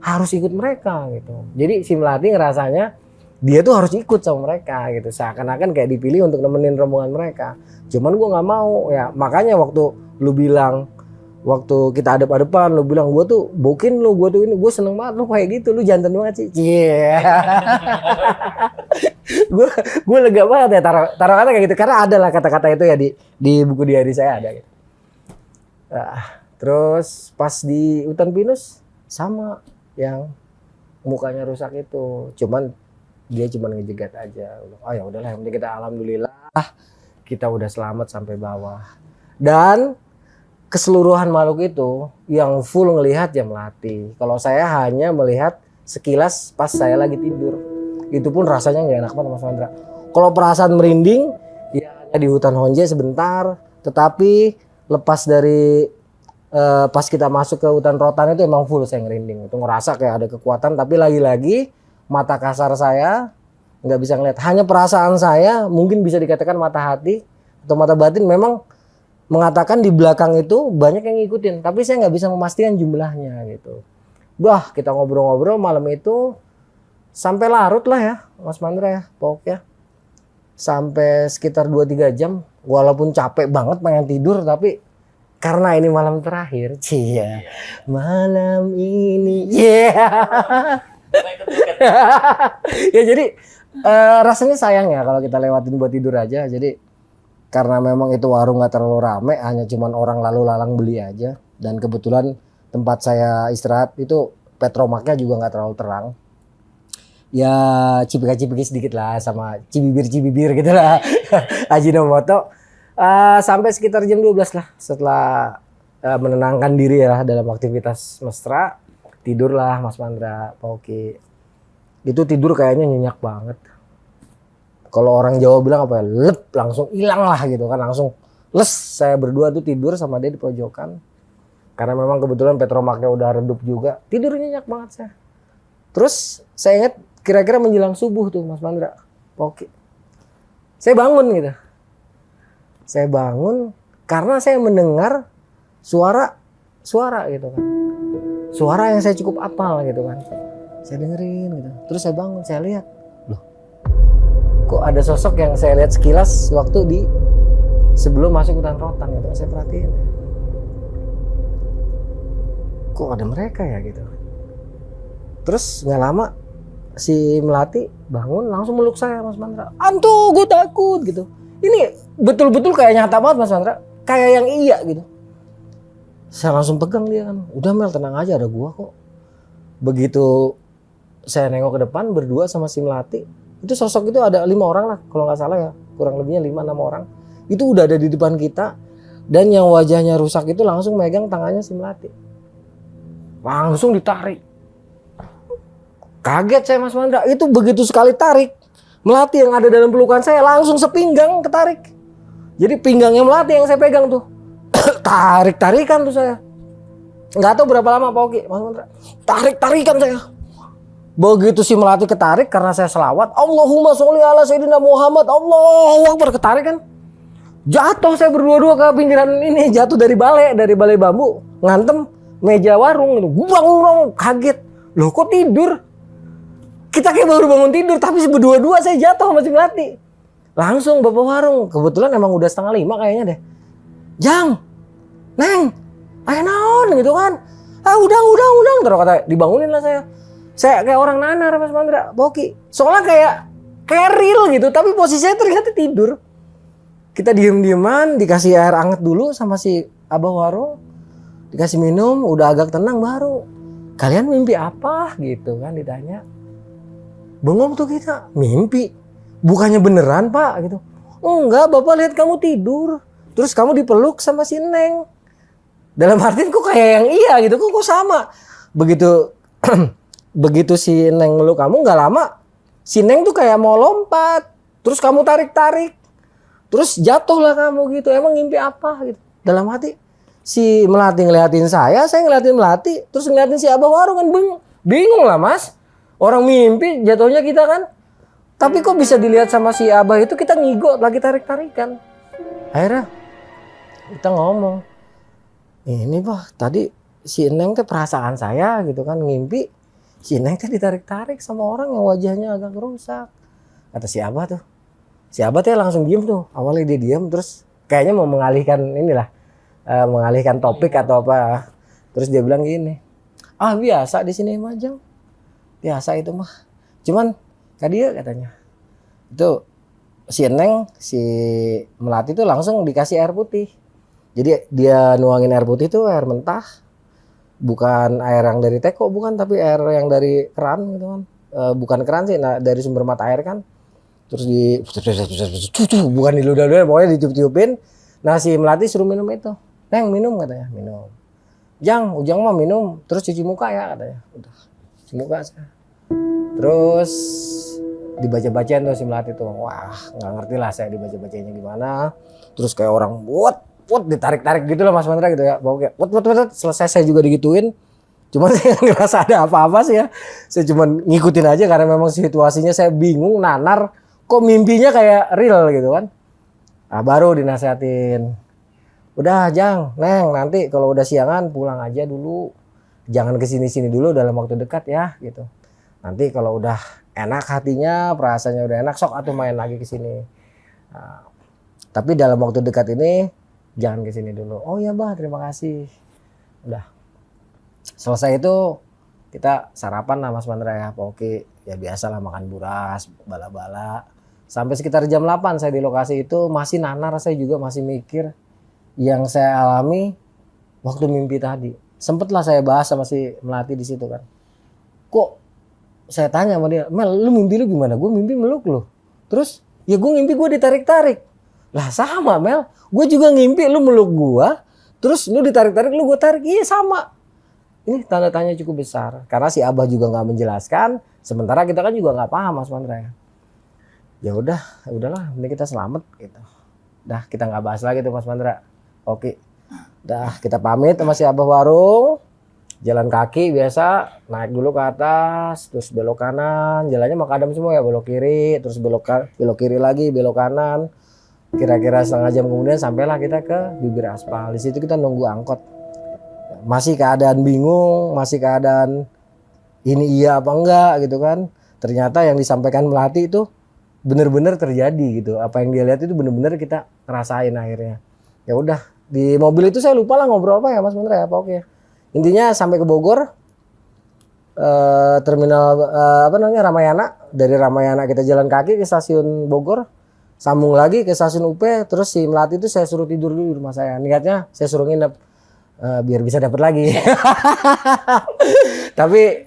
harus ikut mereka gitu. Jadi si Melati ngerasanya dia tuh harus ikut sama mereka gitu. Seakan-akan kayak dipilih untuk nemenin rombongan mereka. Cuman gue nggak mau ya. Makanya waktu lu bilang, waktu kita adep-adepan lu bilang gue tuh bokin lu, gue tuh ini, gue seneng banget lu kayak gitu, lu jantan banget sih. Gue lega banget ya taruh kata kayak gitu, karena ada lah kata-kata itu ya di buku diary saya ada gitu. Terus pas di hutan pinus sama yang mukanya rusak itu, cuman dia cuma ngejegat aja. Oh ya udahlah, yang penting kita alhamdulillah kita udah selamat sampai bawah. Dan keseluruhan makhluk itu yang full ngelihat ya Melati. Kalau saya hanya melihat sekilas pas saya lagi tidur. Itu pun rasanya nggak enak banget Mas Mandra. Kalau perasaan merinding ya hanya di hutan Honje sebentar. Tetapi lepas dari pas kita masuk ke hutan rotan itu emang full saya ngerinding. Itu ngerasa kayak ada kekuatan. Tapi lagi-lagi mata kasar saya nggak bisa ngeliat. Hanya perasaan saya mungkin bisa dikatakan mata hati atau mata batin memang mengatakan di belakang itu banyak yang ngikutin, tapi saya nggak bisa memastikan jumlahnya gitu. Wah, kita ngobrol-ngobrol malam itu sampai larut lah ya Mas Mandra ya, pokoknya sampai sekitar 2-3 jam. Walaupun capek banget pengen tidur, tapi karena ini malam terakhir, cia malam ini, ya jadi rasanya sayang ya kalau kita lewatin buat tidur aja. Jadi karena memang itu warung nggak terlalu rame, hanya cuman orang lalu lalang beli aja. Dan kebetulan tempat saya istirahat itu petromaknya juga nggak terlalu terang. Ya cipika-cipiki sedikit lah sama cibibir-cibibir gitu lah. Ajinomoto. Sampai sekitar jam 12 lah setelah menenangkan diri ya dalam aktivitas mesra. Tidurlah Mas Mandra, Oke. Itu tidur kayaknya nyenyak banget. Kalau orang Jawa bilang apa ya, lep, langsung hilang lah gitu kan, langsung les. Saya berdua tuh tidur sama dia di pojokan. Karena memang kebetulan petromaknya udah redup juga, tidurnya nyenyak banget saya. Terus saya ingat kira-kira menjelang subuh tuh Mas Mandra, Oke. Saya bangun gitu. Saya bangun karena saya mendengar suara gitu kan. Suara yang saya cukup hafal gitu kan. Saya dengerin gitu. Terus saya bangun, saya lihat. Kok ada sosok yang saya lihat sekilas waktu di sebelum masuk hutan rotan gitu. Saya perhatiin, kok ada mereka ya gitu. Terus nggak lama si Melati bangun langsung meluk saya Mas Mandra. Antu, gue takut gitu. Ini betul-betul kayak nyata banget Mas Mandra, kayak yang iya gitu. Saya langsung pegang dia kan. Udah Mel, tenang aja, ada gua kok. Begitu saya nengok ke depan berdua sama si Melati, itu sosok itu ada 5 orang lah kalau nggak salah ya, kurang lebihnya 5-6 orang. Itu udah ada di depan kita, dan yang wajahnya rusak itu langsung megang tangannya si Melati, langsung ditarik. Kaget saya Mas Mandra, itu begitu sekali tarik, Melati yang ada dalam pelukan saya langsung sepinggang ketarik. Jadi pinggangnya Melati yang saya pegang tuh tarik-tarikan tuh saya. Nggak tahu berapa lama Pak Oki, Mas Mandra, tarik-tarikan saya. Begitu si Melati ketarik, karena saya selawat Allahumma sholli ala sayyidina Muhammad, Allahu Akbar, ketarik kan. Jatuh saya berdua-dua ke pinggiran ini, jatuh dari balai bambu, ngantem meja warung gitu. Gubang, kaget. Loh kok tidur? Kita kayak baru bangun tidur, tapi berdua-dua saya jatuh sama si Melati. Langsung bapak warung, kebetulan emang udah 4:30 kayaknya deh. Jang, Neng, ayo naon gitu kan. Udang, terus kata dibangunin lah saya. Saya kayak orang nanar Mas Mandra, Boki. Soalnya kayak real gitu, tapi posisinya ternyata tidur. Kita diem-dieman, dikasih air hangat dulu sama si abah warung. Dikasih minum, udah agak tenang baru. Kalian mimpi apa gitu kan ditanya. Bengong tuh kita, mimpi. Bukannya beneran Pak gitu. Enggak, Bapak lihat kamu tidur. Terus kamu dipeluk sama si Neng. Dalam artian kok kayak yang iya gitu, kok sama. Begitu si Neng meluk kamu, nggak lama si Neng tuh kayak mau lompat, terus kamu tarik, terus jatuhlah kamu gitu. Emang ngimpi apa gitu? Dalam hati si Melati ngeliatin saya ngeliatin Melati, terus ngeliatin si abah warung kan bingung lah Mas. Orang mimpi jatuhnya kita kan. Tapi kok bisa dilihat sama si abah itu kita ngigo lagi tarik-tarikan. Akhirnya kita ngomong, ini Pak, tadi si Neng tuh perasaan saya gitu kan, ngimpi si Neng tuh ditarik-tarik sama orang yang wajahnya agak rusak. Kata si abah tuh. Si abah tuh langsung diem tuh. Awalnya dia diem, terus kayaknya mau mengalihkan topik atau apa. Terus dia bilang gini, biasa di sini mah Jang. Biasa itu mah. Cuman dia katanya, itu si Neng, si Melati tuh langsung dikasih air putih. Jadi dia nuangin air putih itu air mentah, bukan air yang dari teko, bukan, tapi air yang dari keran gitu kan. Bukan keran sih, nah dari sumber mata air kan. Terus bukan diludah-ludah, pokoknya ditiup-tiupin. Nah si Melati suruh minum itu. Neng minum katanya, minum. Ujang mah minum, terus cuci muka ya katanya. Udah, cuci muka saya. Terus dibaca-bacain tuh si Melati tuh. Wah, nggak ngerti lah saya dibaca-bacanya gimana. Terus kayak orang buat ditarik-tarik gitu loh Mas Mandra gitu ya. Pokoknya selesai saya juga digituin. Cuman saya nggak ngerasa ada apa-apa sih ya. Saya cuma ngikutin aja karena memang situasinya saya bingung, nanar. Kok mimpinya kayak real gitu kan. Nah baru dinasehatin. Udah Jang, Neng nanti kalau udah siangan pulang aja dulu. Jangan kesini-sini dulu dalam waktu dekat ya gitu. Nanti kalau udah enak hatinya, perasaannya udah enak, sok atuh main lagi ke sini. Nah, tapi dalam waktu dekat ini jangan ke sini dulu. Oh iya Bah, terima kasih. Udah. Selesai itu kita sarapan lah Mas Mandra ya. Oke, ya biasalah makan buras, bala-bala. Sampai sekitar jam 8 saya di lokasi itu masih nanar, saya juga masih mikir yang saya alami waktu mimpi tadi. Sempatlah saya bahas sama si Melati di situ kan. Kok saya tanya sama dia, Mel, lu mimpi lu gimana? Gue mimpi meluk lu. Terus, ya gue ngimpi gue ditarik-tarik. Lah sama Mel, gue juga ngimpi lu meluk gue. Terus lu ditarik-tarik, lu gue tarik. Iya sama. Ini tanda tanya cukup besar. Karena si Abah juga nggak menjelaskan. Sementara kita kan juga nggak paham Mas Mandra ya. Ya udahlah, ini kita selamat gitu. Dah kita nggak bahas lagi tuh Mas Mandra. Oke. Dah kita pamit sama si Abah Warung. Jalan kaki biasa, naik dulu ke atas, terus belok kanan, jalannya makadam semua ya, belok kiri, terus belok kiri lagi, belok kanan. Kira-kira setengah jam kemudian sampailah kita ke bibir aspal. Di situ kita nunggu angkot. Masih keadaan bingung, masih keadaan ini iya apa enggak gitu kan. Ternyata yang disampaikan Melati itu benar-benar terjadi gitu. Apa yang dia lihat itu benar-benar kita ngerasain akhirnya. Ya udah, di mobil itu saya lupa lah ngobrol apa ya Mas Mandra ya, apa oke. Intinya sampai ke Bogor, terminal Ramayana. Dari Ramayana kita jalan kaki ke stasiun Bogor, sambung lagi ke stasiun UP. Terus si Melati itu saya suruh tidur dulu di rumah saya. Niatnya saya suruh nginep biar bisa dapat lagi. Tapi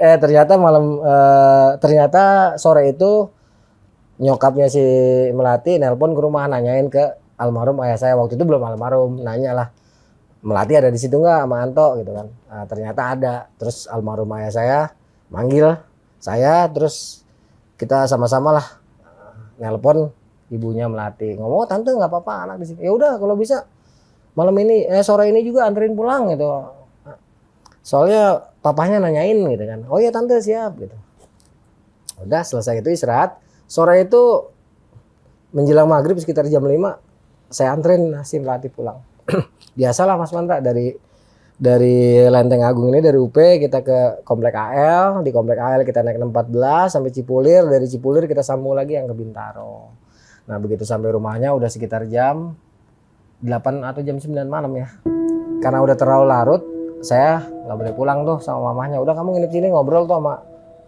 ternyata sore itu nyokapnya si Melati nelpon ke rumah nanyain ke almarhum ayah saya. Waktu itu belum almarhum, nanya lah, Melati ada di situ nggak sama Anto gitu kan. Nah, ternyata ada. Terus almarhum ayah saya manggil saya, terus kita sama-sama lah nelpon ibunya Melati. Ngomong, tante nggak apa-apa anak di sini. Ya udah kalau bisa malam ini sore ini juga anterin pulang gitu. Soalnya papahnya nanyain gitu kan. Oh iya tante siap gitu. Udah selesai itu istirahat. Sore itu menjelang maghrib sekitar jam 5 saya anterin si Melati pulang. Biasalah Mas Mandra dari Lenteng Agung ini dari UP kita ke Komplek AL, di Komplek AL kita naik 614 sampai Cipulir, dari Cipulir kita sambung lagi yang ke Bintaro. Nah begitu sampai rumahnya udah sekitar jam 8 atau jam 9 malam ya. Karena udah terlalu larut, saya nggak boleh pulang tuh sama mamahnya. Udah kamu nginep sini ngobrol tuh sama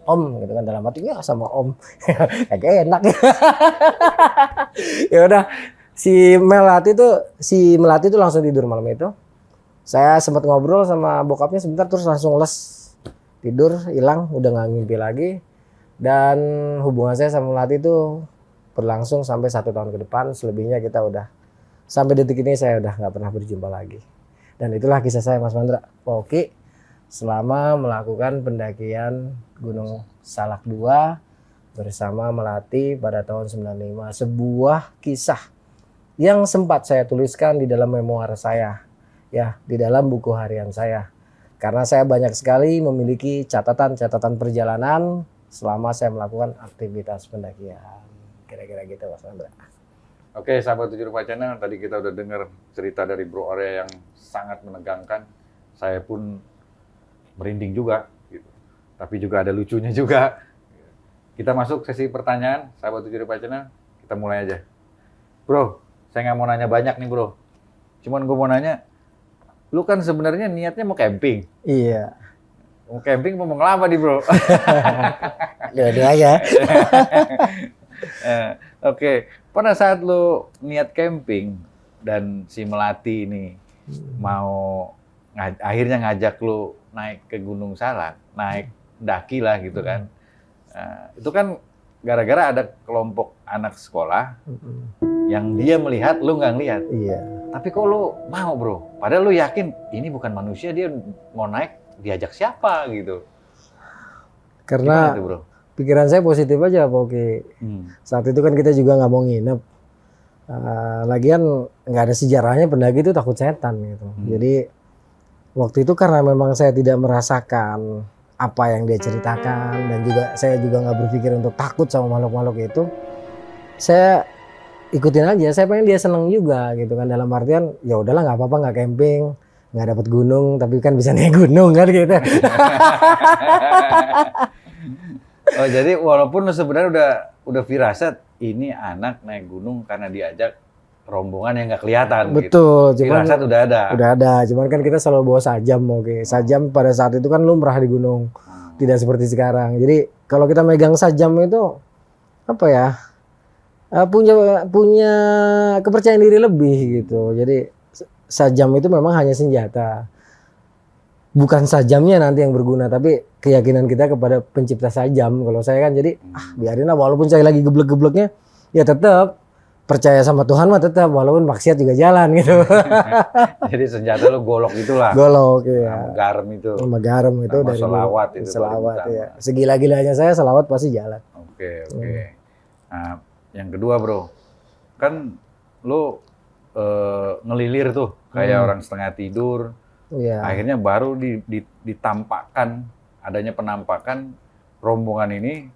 Om gitu kan, dalam hati ya sama Om. Kayak enak ya. Ya udah. Si Melati tuh langsung tidur malam itu. Saya sempat ngobrol sama bokapnya sebentar terus langsung les. Tidur, hilang, udah nggak ngimpi lagi. Dan hubungan saya sama Melati itu berlangsung sampai 1 tahun ke depan. Selebihnya kita udah, sampai detik ini saya udah nggak pernah berjumpa lagi. Dan itulah kisah saya Mas Mandra. Oke, selama melakukan pendakian Gunung Salak II bersama Melati pada tahun 95. Sebuah kisah yang sempat saya tuliskan di dalam memoir saya, ya, di dalam buku harian saya. Karena saya banyak sekali memiliki catatan-catatan perjalanan selama saya melakukan aktivitas pendakian. Kira-kira gitu Mas Mandra. Oke, sahabat 7 Rupa Channel, tadi kita udah dengar cerita dari Bro Arya yang sangat menegangkan. Saya pun merinding juga, gitu. Tapi juga ada lucunya juga. Kita masuk sesi pertanyaan, sahabat 7 Rupa Channel. Kita mulai aja. Bro, saya nggak mau nanya banyak nih bro. Cuman gue mau nanya, lu kan sebenarnya niatnya mau camping. Iya. Mau camping mau ngelapa nih bro? Dua-dua ya. Oke, pada saat lu niat camping dan si Melati ini mau akhirnya ngajak lu naik ke Gunung Salak, naik daki lah gitu kan. Itu kan gara-gara ada kelompok anak sekolah yang dia melihat, lu nggak ngelihat. Iya. Tapi kok lu mau bro? Padahal lu yakin ini bukan manusia, dia mau naik diajak siapa gitu. Karena Gimana tuh, bro? pikiran saya positif aja Pak Oki. Saat itu kan kita juga nggak mau nginep. Lagian nggak ada sejarahnya pendaki itu takut setan gitu. Jadi waktu itu karena memang saya tidak merasakan apa yang dia ceritakan dan juga saya juga nggak berpikir untuk takut sama makhluk-makhluk itu. Saya ikutin aja. Saya pengen dia seneng juga gitu kan, dalam artian ya udahlah nggak apa-apa, nggak camping, nggak dapat gunung, tapi kan bisa naik gunung kan gitu. Oh jadi walaupun lu sebenarnya udah firasat ini anak naik gunung karena diajak rombongan yang nggak kelihatan. Betul, gitu. cuman Firasat udah ada. Udah ada, cuman kan kita selalu bawa sajam, oke. Sajam pada saat itu kan lumrah di gunung, tidak seperti sekarang. Jadi kalau kita megang sajam itu apa ya? Punya kepercayaan diri lebih gitu. Jadi sajam itu memang hanya senjata. Bukan sajamnya nanti yang berguna, tapi keyakinan kita kepada pencipta sajam. Kalau saya kan jadi biarin lah, walaupun saya lagi geblek-gebleknya ya tetap percaya sama Tuhan mah tetap, walaupun maksiat juga jalan gitu. Jadi senjata lu golok itulah. Golok ya. Garam itu. Sama garam itu sama dari selawat itu. Selawat ya. Segila-gilanya saya selawat pasti jalan. Oke. Nah, yang kedua bro, kan lu ngelilir tuh kayak orang setengah tidur. Iya. Akhirnya baru ditampakkan, adanya penampakan rombongan ini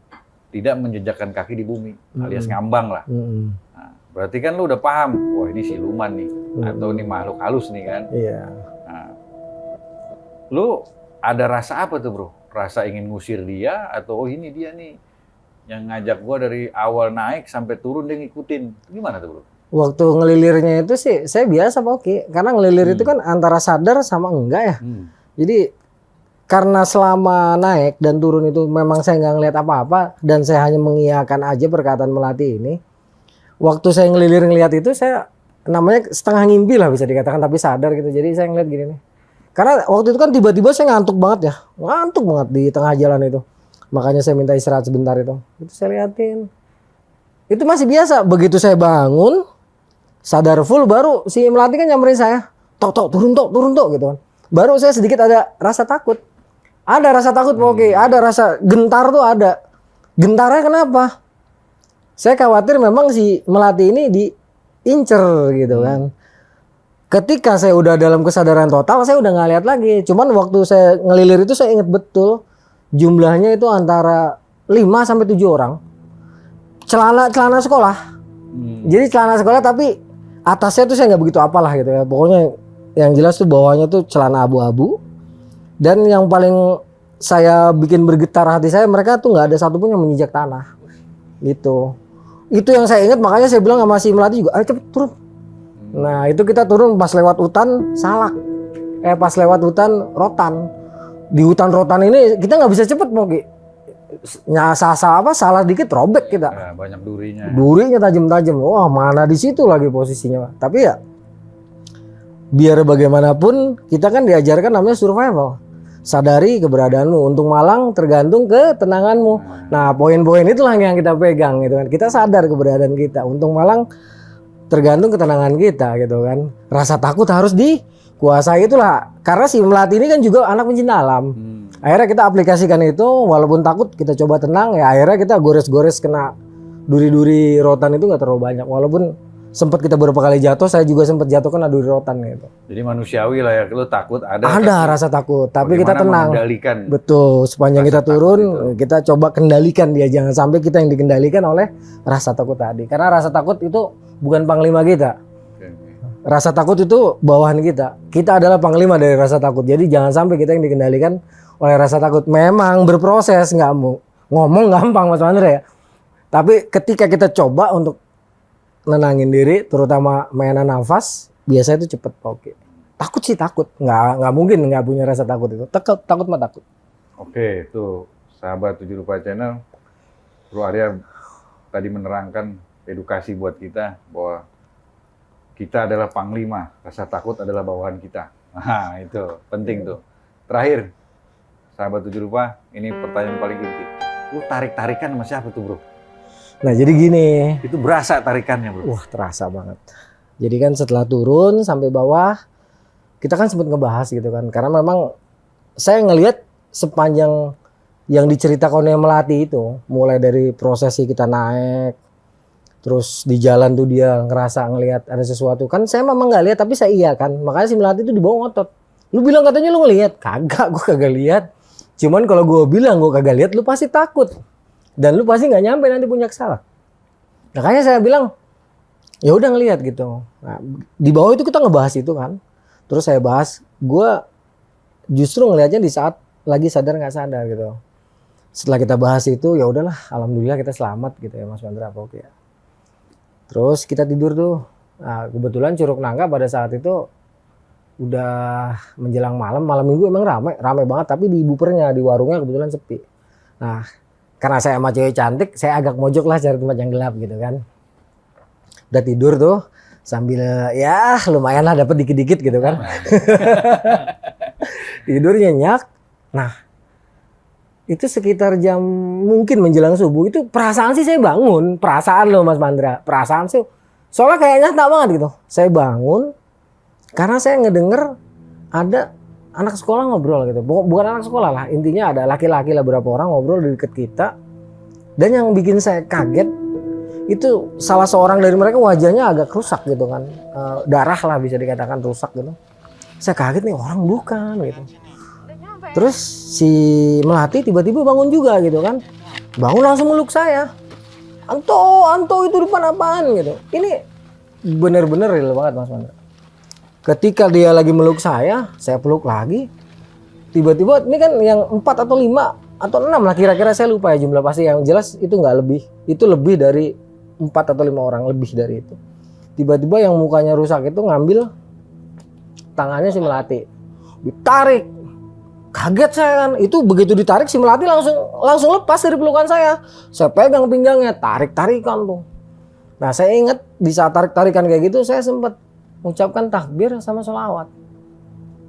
tidak menjejakkan kaki di bumi, alias ngambang lah. Nah, berarti kan lu udah paham, wah ini siluman nih, atau ini makhluk halus nih kan. Iya. Nah, lu ada rasa apa tuh bro? Rasa ingin ngusir dia, atau oh ini dia nih, yang ngajak gua dari awal naik sampai turun dia ngikutin. Gimana tuh bro? Waktu ngelilirnya itu sih saya biasa Pak Oki, karena ngelilir itu kan antara sadar sama enggak ya. Jadi karena selama naik dan turun itu memang saya nggak ngeliat apa-apa dan saya hanya mengiyakan aja perkataan Melati ini. Waktu saya ngelilir ngeliat itu saya namanya setengah ngimpi lah bisa dikatakan, tapi sadar gitu. Jadi saya ngeliat gini nih. Karena waktu itu kan tiba-tiba saya ngantuk banget ya, ngantuk banget di tengah jalan itu. Makanya saya minta istirahat sebentar itu. Itu saya liatin. Itu masih biasa. Begitu saya bangun, sadar full, baru si Melati kan nyamperin saya. Tok turun tok gitu kan. Baru saya sedikit ada rasa takut. Ada rasa takut Pak Oki, ada rasa gentar tuh ada. Gentarnya kenapa? Saya khawatir memang si Melati ini diincer gitu kan. Ketika saya udah dalam kesadaran total, saya udah nggak lihat lagi. Cuman waktu saya ngelilir itu saya ingat betul jumlahnya itu antara 5 sampai 7 orang. Celana sekolah. Jadi celana sekolah tapi atasnya tuh saya nggak begitu apalah gitu ya. Pokoknya yang jelas tuh bawahnya tuh celana abu-abu. Dan yang paling saya bikin bergetar hati saya, mereka tuh nggak ada satupun yang menginjak tanah. Gitu. Itu yang saya ingat, makanya saya bilang sama si Melati juga, ayo cepet turun. Nah itu kita turun pas lewat hutan Salak. Pas lewat hutan Rotan. Di hutan Rotan ini kita nggak bisa cepet Moki. Salah dikit robek kita. Ya, banyak durinya. Durinya tajam-tajam. Wah mana di situ lagi posisinya. Tapi ya biar bagaimanapun kita kan diajarkan namanya survival. Sadari keberadaanmu, untung malang tergantung ketenanganmu. Nah poin-poin itulah yang kita pegang gitu kan. Kita sadar keberadaan kita, untung malang tergantung ketenangan kita gitu kan. Rasa takut harus dikuasai itulah. Karena si Melati ini kan juga anak pencinta alam. Akhirnya kita aplikasikan itu, walaupun takut kita coba tenang ya. Akhirnya kita gores-gores kena duri-duri rotan itu nggak terlalu banyak. Walaupun sempat kita beberapa kali jatuh, saya juga sempat jatuh kena duri rotan gitu. Jadi manusiawi lah ya, lu takut ada rasa takut, tapi kita tenang. Mengendalikan. Betul, sepanjang Rasa kita turun, kita coba kendalikan dia, jangan sampai kita yang dikendalikan oleh rasa takut tadi. Karena rasa takut itu bukan panglima kita. Rasa takut itu bawahan kita. Kita adalah panglima dari rasa takut. Jadi jangan sampai kita yang dikendalikan oleh rasa takut. Memang berproses, nggak mau ngomong gampang Mas Andre ya. Tapi ketika kita coba untuk nenangin diri, terutama mainan nafas, biasanya itu cepet Oke. Takut sih takut, nggak mungkin nggak punya rasa takut itu. Takut mah takut. Oke, tuh sahabat 7 Rupa Channel, Bro Arya tadi menerangkan edukasi buat kita bahwa kita adalah panglima, rasa takut adalah bawahan kita. Nah, itu penting tuh. Terakhir, sahabat 7 rupa, ini pertanyaan paling inti. Lu tarik-tarikan sama siapa tuh, bro? Nah jadi gini, Itu berasa tarikannya, bro. wah terasa banget. Jadi kan setelah turun sampai bawah, kita kan sempat ngebahas gitu kan. Karena memang saya ngelihat sepanjang yang diceritakan oleh Melati itu, mulai dari prosesi kita naik, terus di jalan tuh dia ngerasa ngelihat ada sesuatu. Kan saya memang nggak lihat tapi saya iya kan. Makanya si Melati itu dibawa ngotot. Lu bilang katanya lu ngelihat, kagak, gue kagak lihat. Cuman kalau gue bilang gue kagak lihat, lu pasti takut dan lu pasti nggak nyampe nanti puncak salah. Makanya saya bilang ya udah ngelihat gitu. Nah, di bawah itu kita ngebahas itu kan. Terus saya bahas, gue justru ngelihatnya di saat lagi sadar nggak sadar gitu. Setelah kita bahas itu ya udahlah, alhamdulillah kita selamat gitu ya Mas Mandra. Oke ya. Terus kita tidur tuh. Nah, kebetulan Curug Nangka pada saat itu udah menjelang malam minggu emang ramai banget, tapi di bupernya, di warungnya kebetulan sepi. Nah, karena saya sama cewek cantik, saya agak mojok lah cari tempat yang gelap gitu kan. Udah tidur tuh sambil ya lumayan lah dapat dikit-dikit gitu kan. Tidur nyenyak. Nah, itu sekitar jam mungkin menjelang subuh itu perasaan sih saya bangun. Perasaan loh Mas Mandra. Perasaan sih. Soalnya kayaknya nyata banget gitu. Saya bangun karena saya ngedenger ada anak sekolah ngobrol gitu. Bukan anak sekolah lah. Intinya ada laki-laki lah beberapa orang ngobrol di dekat kita. Dan yang bikin saya kaget itu salah seorang dari mereka wajahnya agak rusak gitu kan. Darah lah bisa dikatakan rusak gitu. Saya kaget nih orang bukan gitu. Terus si Melati tiba-tiba bangun juga gitu kan. Bangun langsung meluk saya. Anto itu depan apaan gitu. Ini bener-bener real banget Mas Mandra. Ketika dia lagi meluk saya peluk lagi. Tiba-tiba ini kan yang 4 atau 5 atau 6 lah kira-kira saya lupa ya jumlah pasti. Yang jelas itu nggak lebih. Itu lebih dari 4 atau 5 orang lebih dari itu. Tiba-tiba yang mukanya rusak itu ngambil tangannya si Melati. Ditarik. Kaget saya kan, itu begitu ditarik si Melati langsung lepas dari pelukan saya. Saya pegang pinggangnya, tarik-tarikan tuh. Nah saya ingat di saat tarik-tarikan kayak gitu saya sempat mengucapkan takbir sama sholawat.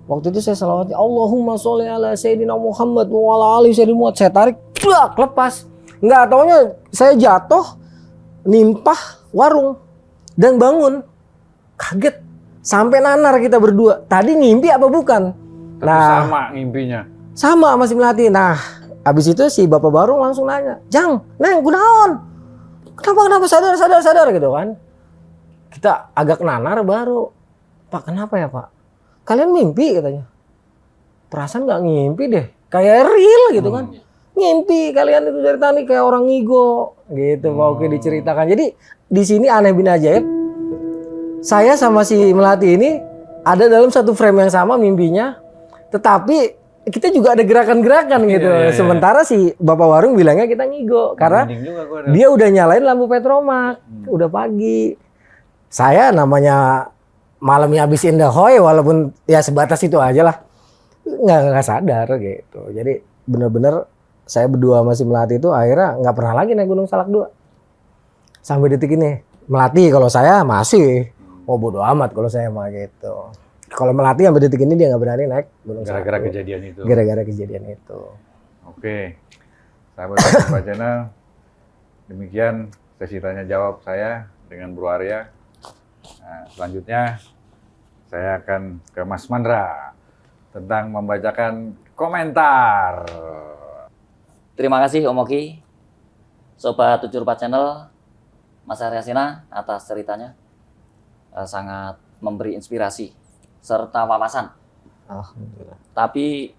Waktu itu saya sholawat, Allahumma sholli ala Sayyidina Muhammad wa ala ali Sayyidina Muhammad. Saya tarik, plak, lepas. Nggak taunya saya jatuh, nimpah warung dan bangun. Kaget, sampai nanar kita berdua. Tadi ngimpi apa bukan? Tapi sama ngimpinya. Sama si Melati. Nah, abis itu si bapak baru langsung nanya, Jang, Neng, kunaon? Kenapa sadar gitu kan? Kita agak nanar baru, Pak kenapa ya Pak? Kalian mimpi katanya. Perasaan nggak ngimpi deh, kayak real gitu kan? Ngimpi kalian itu dari tadi kayak orang ngigo gitu. Pak Oke diceritakan. Jadi di sini aneh bin ajaib. Saya sama si Melati ini ada dalam satu frame yang sama mimpinya. Tetapi kita juga ada gerakan-gerakan gitu. Iya. Sementara si bapak warung bilangnya kita ngigo karena dia udah nyalain lampu petromak, udah pagi. Saya namanya malamnya habis indahoy walaupun ya sebatas itu aja lah. Nggak sadar gitu. Jadi bener-bener saya berdua sama si Melati itu akhirnya nggak pernah lagi naik Gunung Salak 2. Sampai detik ini. Melati kalau saya masih. Oh bodo amat kalau saya mah gitu. Kalau Melati sampai detik ini dia nggak berani naik Gunung Salak. Gara-gara kejadian itu. Gara-gara kejadian itu. Oke, sahabat Pak Channel, demikian sesi tanya jawab saya dengan Bro Arya. Nah, selanjutnya saya akan ke Mas Mandra tentang membacakan komentar. Terima kasih Om Oki, Sobat 7 Rupa Channel, Mas Arya Sina atas ceritanya. Sangat memberi inspirasi serta wawasan. Alhamdulillah. Tapi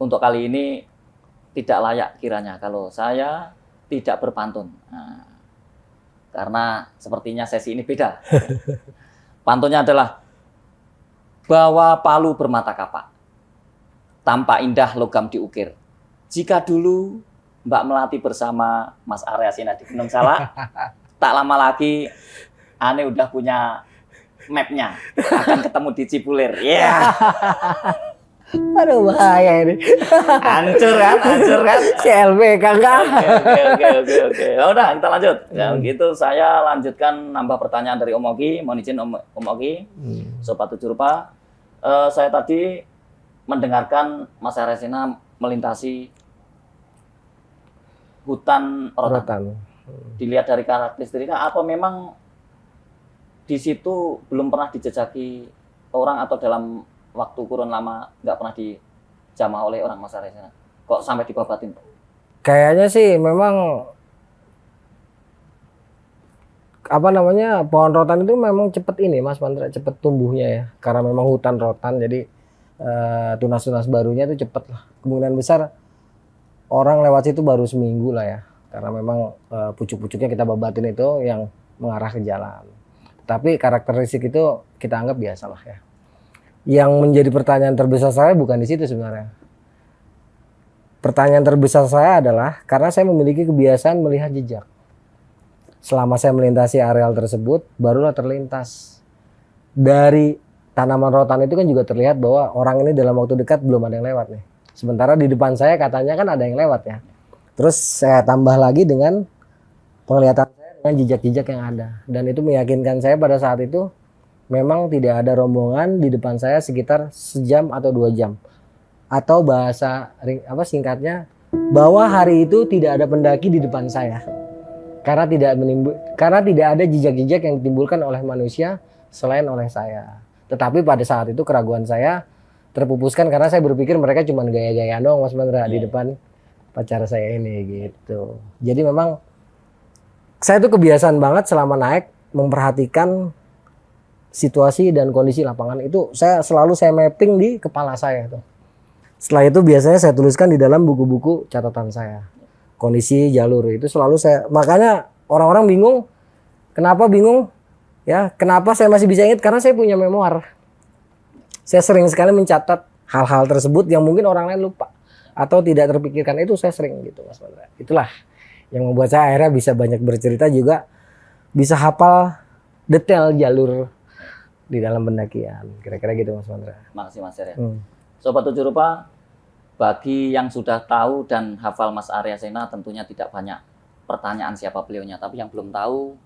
untuk kali ini tidak layak kiranya kalau saya tidak berpantun. Nah, karena sepertinya sesi ini beda. Pantunnya adalah bawa palu bermata kapak. Tanpa indah logam diukir. Jika dulu Mbak Melati bersama Mas Arya Sina di Gunung Salak, tak lama lagi Ane udah punya mapnya, akan ketemu di Cipulir. Ya. Yeah. Aduh bahaya ini. Hancur kan? CLB kakak. Oke. Ya udah, kita lanjut. Ya gitu, saya lanjutkan nambah pertanyaan dari Om Ogi. Mohon izin Om Ogi, Sobat Tujuh Rupa. Saya tadi mendengarkan Mas Aryasena melintasi hutan rotan. Dilihat dari karakteristiknya, apa memang di situ belum pernah dijejaki orang atau dalam waktu kurun lama nggak pernah dijamah oleh orang Mas Aryasena? Kok sampai dibabatin? Kayaknya sih memang apa namanya, pohon rotan itu memang cepet ini Mas Pandra, cepet tumbuhnya ya, karena memang hutan rotan, jadi tunas-tunas barunya itu cepet lah. Kemungkinan besar orang lewat situ baru seminggu lah ya, karena memang pucuk-pucuknya kita babatin itu yang mengarah ke jalan. Tapi karakteristik itu kita anggap biasa lah ya. Yang menjadi pertanyaan terbesar saya bukan di situ sebenarnya. Pertanyaan terbesar saya adalah karena saya memiliki kebiasaan melihat jejak. Selama saya melintasi areal tersebut, barulah terlintas. Dari tanaman rotan itu kan juga terlihat bahwa orang ini dalam waktu dekat belum ada yang lewat nih. Sementara di depan saya katanya kan ada yang lewat ya. Terus saya tambah lagi dengan penglihatan saya dengan jejak-jejak yang ada. Dan itu meyakinkan saya pada saat itu memang tidak ada rombongan di depan saya sekitar sejam atau 2 jam. Atau bahasa singkatnya, bahwa hari itu tidak ada pendaki di depan saya. Karena tidak ada jejak-jejak yang ditimbulkan oleh manusia selain oleh saya. Tetapi pada saat itu keraguan saya terpupuskan karena saya berpikir mereka cuma gaya-gayaan doang Mas Mandra di depan pacar saya ini gitu. Jadi memang saya tuh kebiasaan banget selama naik memperhatikan situasi dan kondisi lapangan itu. Saya mapping di kepala saya tuh. Setelah itu biasanya saya tuliskan di dalam buku-buku catatan saya. Kondisi jalur itu selalu saya, makanya orang-orang bingung. Kenapa bingung? Ya, kenapa saya masih bisa ingat? Karena saya punya memoir. Saya sering sekali mencatat hal-hal tersebut yang mungkin orang lain lupa atau tidak terpikirkan, itu saya sering gitu Mas Mandra. Itulah yang membuat saya akhirnya bisa banyak bercerita, juga bisa hafal detail jalur di dalam pendakian. Kira-kira gitu Mas Mandra. Makasih Mas Arya. Sobat Tujuh Rupa, bagi yang sudah tahu dan hafal Mas Aryasena tentunya tidak banyak pertanyaan siapa beliaunya. Tapi yang belum tahu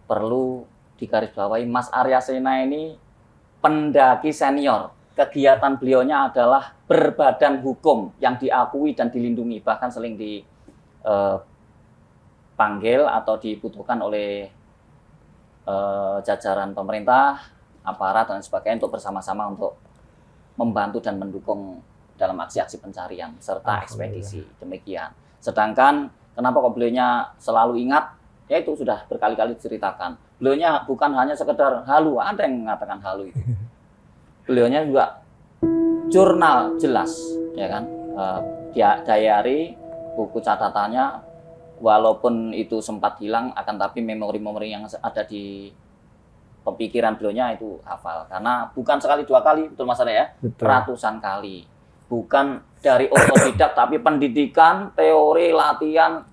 perlu digarisbawahi, Mas Aryasena ini pendaki senior. Kegiatan beliaunya adalah berbadan hukum yang diakui dan dilindungi. Bahkan sering dipanggil atau dibutuhkan oleh jajaran pemerintah, aparat dan sebagainya untuk bersama-sama untuk membantu dan mendukung dalam aksi-aksi pencarian serta ekspedisi. Demikian. Sedangkan kenapa kok beliaunya selalu ingat? Ya itu sudah berkali-kali diceritakan. Beliaunya bukan hanya sekedar halu, ada yang mengatakan halu itu. Beliaunya juga jurnal jelas, ya kan? Diary, buku catatannya, walaupun itu sempat hilang, akan tapi memori-memori yang ada di pemikiran beliaunya itu hafal. Karena bukan sekali 2 kali, betul Mas Arya ya? Betul. Ratusan kali. Bukan dari otodidak, tapi pendidikan, teori, latihan,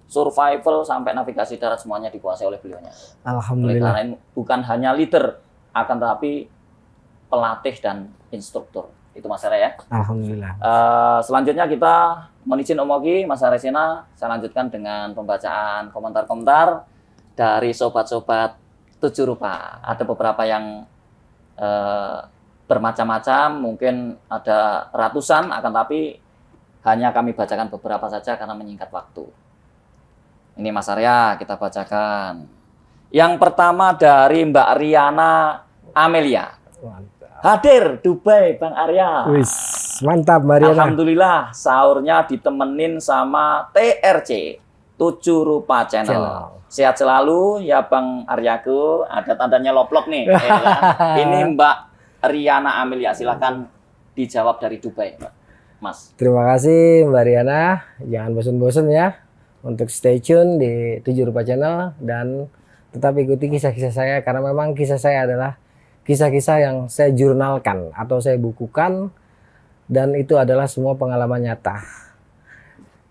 survival, sampai navigasi darat semuanya dikuasai oleh beliaunya. Alhamdulillah. Karena bukan hanya leader, akan tapi pelatih dan instruktur. Itu Mas Arya ya? Alhamdulillah. Selanjutnya kita mohon izin Om Ogi, Mas Aryasena, saya lanjutkan dengan pembacaan komentar-komentar dari sobat-sobat Tujuh Rupa. Ada beberapa yang bermacam-macam, mungkin ada ratusan, akan tapi hanya kami bacakan beberapa saja karena menyingkat waktu. Ini Mas Arya, kita bacakan. Yang pertama dari Mbak Riana Amelia. Hadir Dubai Bang Arya. Wis, mantap Mbak Riana. Alhamdulillah sahurnya ditemenin sama TRC Tujuh Rupa Channel. Sehat selalu ya Bang Aryaku. Ada tandanya loplok nih. Ini Mbak Riana Amelia, silahkan dijawab dari Dubai, Mas. Terima kasih Mbak Riana. Jangan bosan-bosan ya untuk stay tune di Tujuh Rupa Channel dan tetap ikuti kisah-kisah saya, karena memang kisah saya adalah kisah-kisah yang saya jurnalkan atau saya bukukan, dan itu adalah semua pengalaman nyata.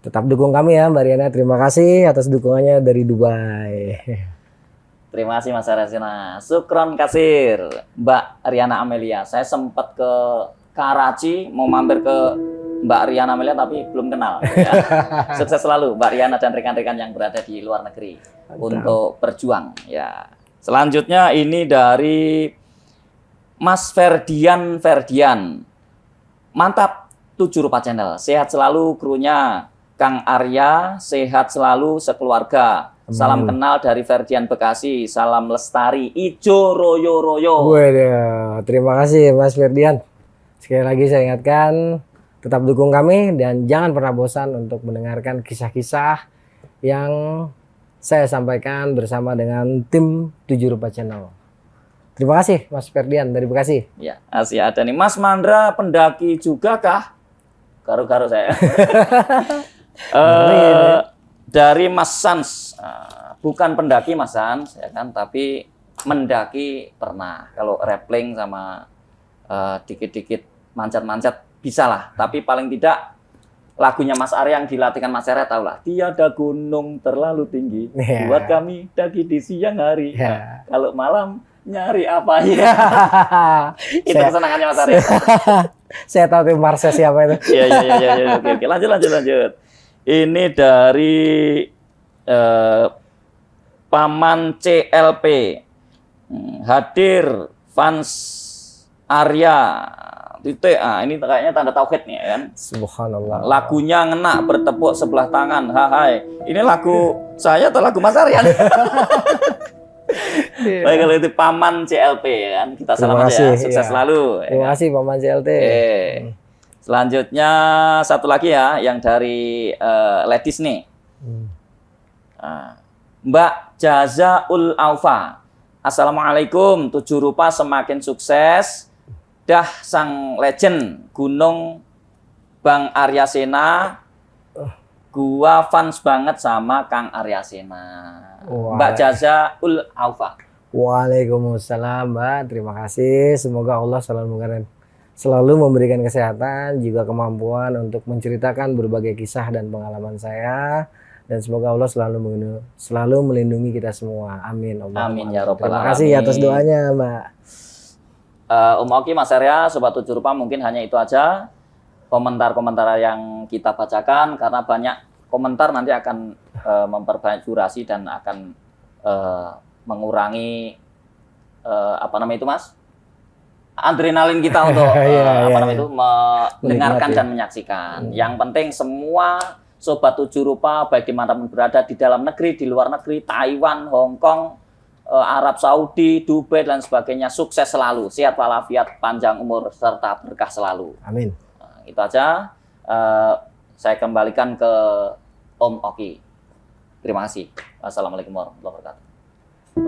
Tetap dukung kami ya Mbak Riana. Terima kasih atas dukungannya dari Dubai. Terima kasih Mas Aryasena. Sukron kasir Mbak Riana Amelia. Saya sempat ke Karachi, mau mampir ke Mbak Riana Amelia tapi belum kenal. Ya. Sukses selalu Mbak Riana dan rekan-rekan yang berada di luar negeri untuk berjuang. Ya. Selanjutnya ini dari Mas Ferdian. Mantap 7 Rupa Channel. Sehat selalu krunya. Kang Arya, sehat selalu sekeluarga. Salam kenal dari Ferdian Bekasi. Salam lestari ijo royo-royo. Terima kasih Mas Ferdian. Sekali lagi saya ingatkan, tetap dukung kami dan jangan pernah bosan untuk mendengarkan kisah-kisah yang saya sampaikan bersama dengan tim 7 Rupa Channel. Terima kasih Mas Ferdian dari Bekasi. Ya, masih ada nih. Mas Mandra pendaki juga kah? Garu-garu saya. Dari Mas Sans, bukan pendaki Mas Sans, ya kan, tapi mendaki pernah. Kalau rappling sama dikit-dikit manjat-manjat bisa lah. Tapi paling tidak lagunya Mas Arya yang dilatihkan Mas Arya tahu lah. Tiada gunung terlalu tinggi buat kami daki di siang hari. Kalau malam nyari apa ya? Itu kesenangannya Mas Arya. Saya tahu tim Marsha siapa itu. Iya. Oke. Lanjut. Ini dari Paman CLP. Hadir fans Arya. Ini kayaknya tanda tauhid nih kan. Subhanallah. Lagunya ngena bertepuk sebelah tangan. Hai. Ini lagu saya atau lagu Mas Arya? Baik, kalau itu Paman CLP ya kan. Kita salam aja ya. Sukses selalu. Terima kasih Paman CLP. Selanjutnya satu lagi ya, yang dari ladies nih. Mbak Jazaul Aufa. Assalamualaikum, 7 Rupa semakin sukses. Dah sang legend Gunung Bang Arya Sena. Gua fans banget sama Kang Arya Sena. Mbak Jazaul Aufa. Waalaikumsalam Mbak, terima kasih. Semoga Allah selalu memberikan kesehatan, juga kemampuan untuk menceritakan berbagai kisah dan pengalaman saya. Dan semoga Allah selalu melindungi kita semua. Amin. Amin ya robbal alamin. Terima kasih atas doanya Mbak. Oki, Mas Arya, Sobat 7 Rupa, mungkin hanya itu aja komentar-komentar yang kita bacakan, karena banyak komentar nanti akan memperbanyak durasi dan akan mengurangi apa namanya itu Mas? Adrenalin kita untuk mendengarkan dan menyaksikan. Yang penting semua Sobat 7 Rupa baik dimanapun berada, di dalam negeri, di luar negeri, Taiwan, Hong Kong, Arab Saudi, Dubai dan sebagainya, sukses selalu, sehat walafiat, panjang umur serta berkah selalu. Amin. Itu aja. Saya kembalikan ke Om Oki. Terima kasih. Wassalamualaikum warahmatullahi wabarakatuh.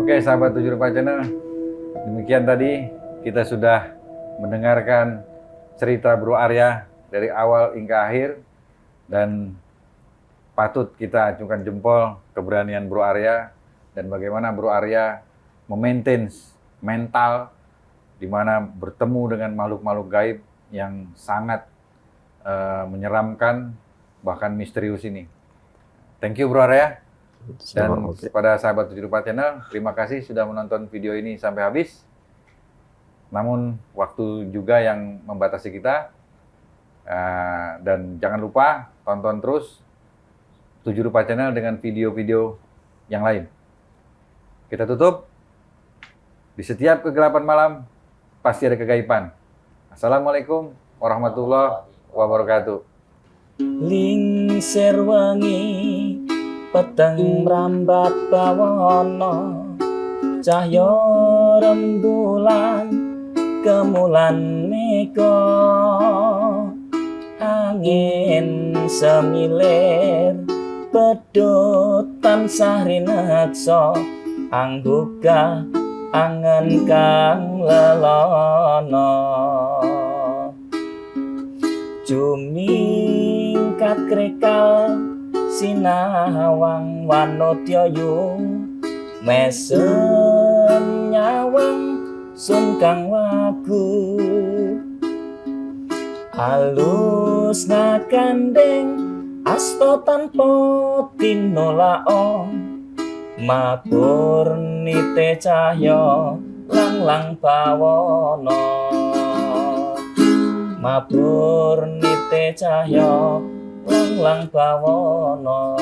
Oke, sahabat 7 Rupa Channel, demikian tadi kita sudah mendengarkan cerita Bro Arya dari awal hingga akhir, dan patut kita acungkan jempol keberanian Bro Arya dan bagaimana Bro Arya memaintain mental di mana bertemu dengan makhluk-makhluk gaib yang sangat menyeramkan, bahkan misterius ini. Thank you Bro Arya. Dan kepada sahabat 7 Rupa Channel, terima kasih sudah menonton video ini sampai habis. Namun waktu juga yang membatasi kita. Dan jangan lupa tonton terus 7 Rupa Channel dengan video-video yang lain. Kita tutup. Di setiap kegelapan malam pasti ada kegaiban. Assalamualaikum warahmatullahi wabarakatuh. Lingsir wengi peteng mrambat bawana, cahya rembulan kemulan mega, angin semilir pedhot tansah rineksa, angguga angen kang lelana. Jumingkat krekal sinawang wanodyayu, mesem nyawang sun kang wagu, alus ngakandeng asta tanpa tinolak, mabur nite cahya lang-lang bawana. mabur nite cahya lang lang bawana.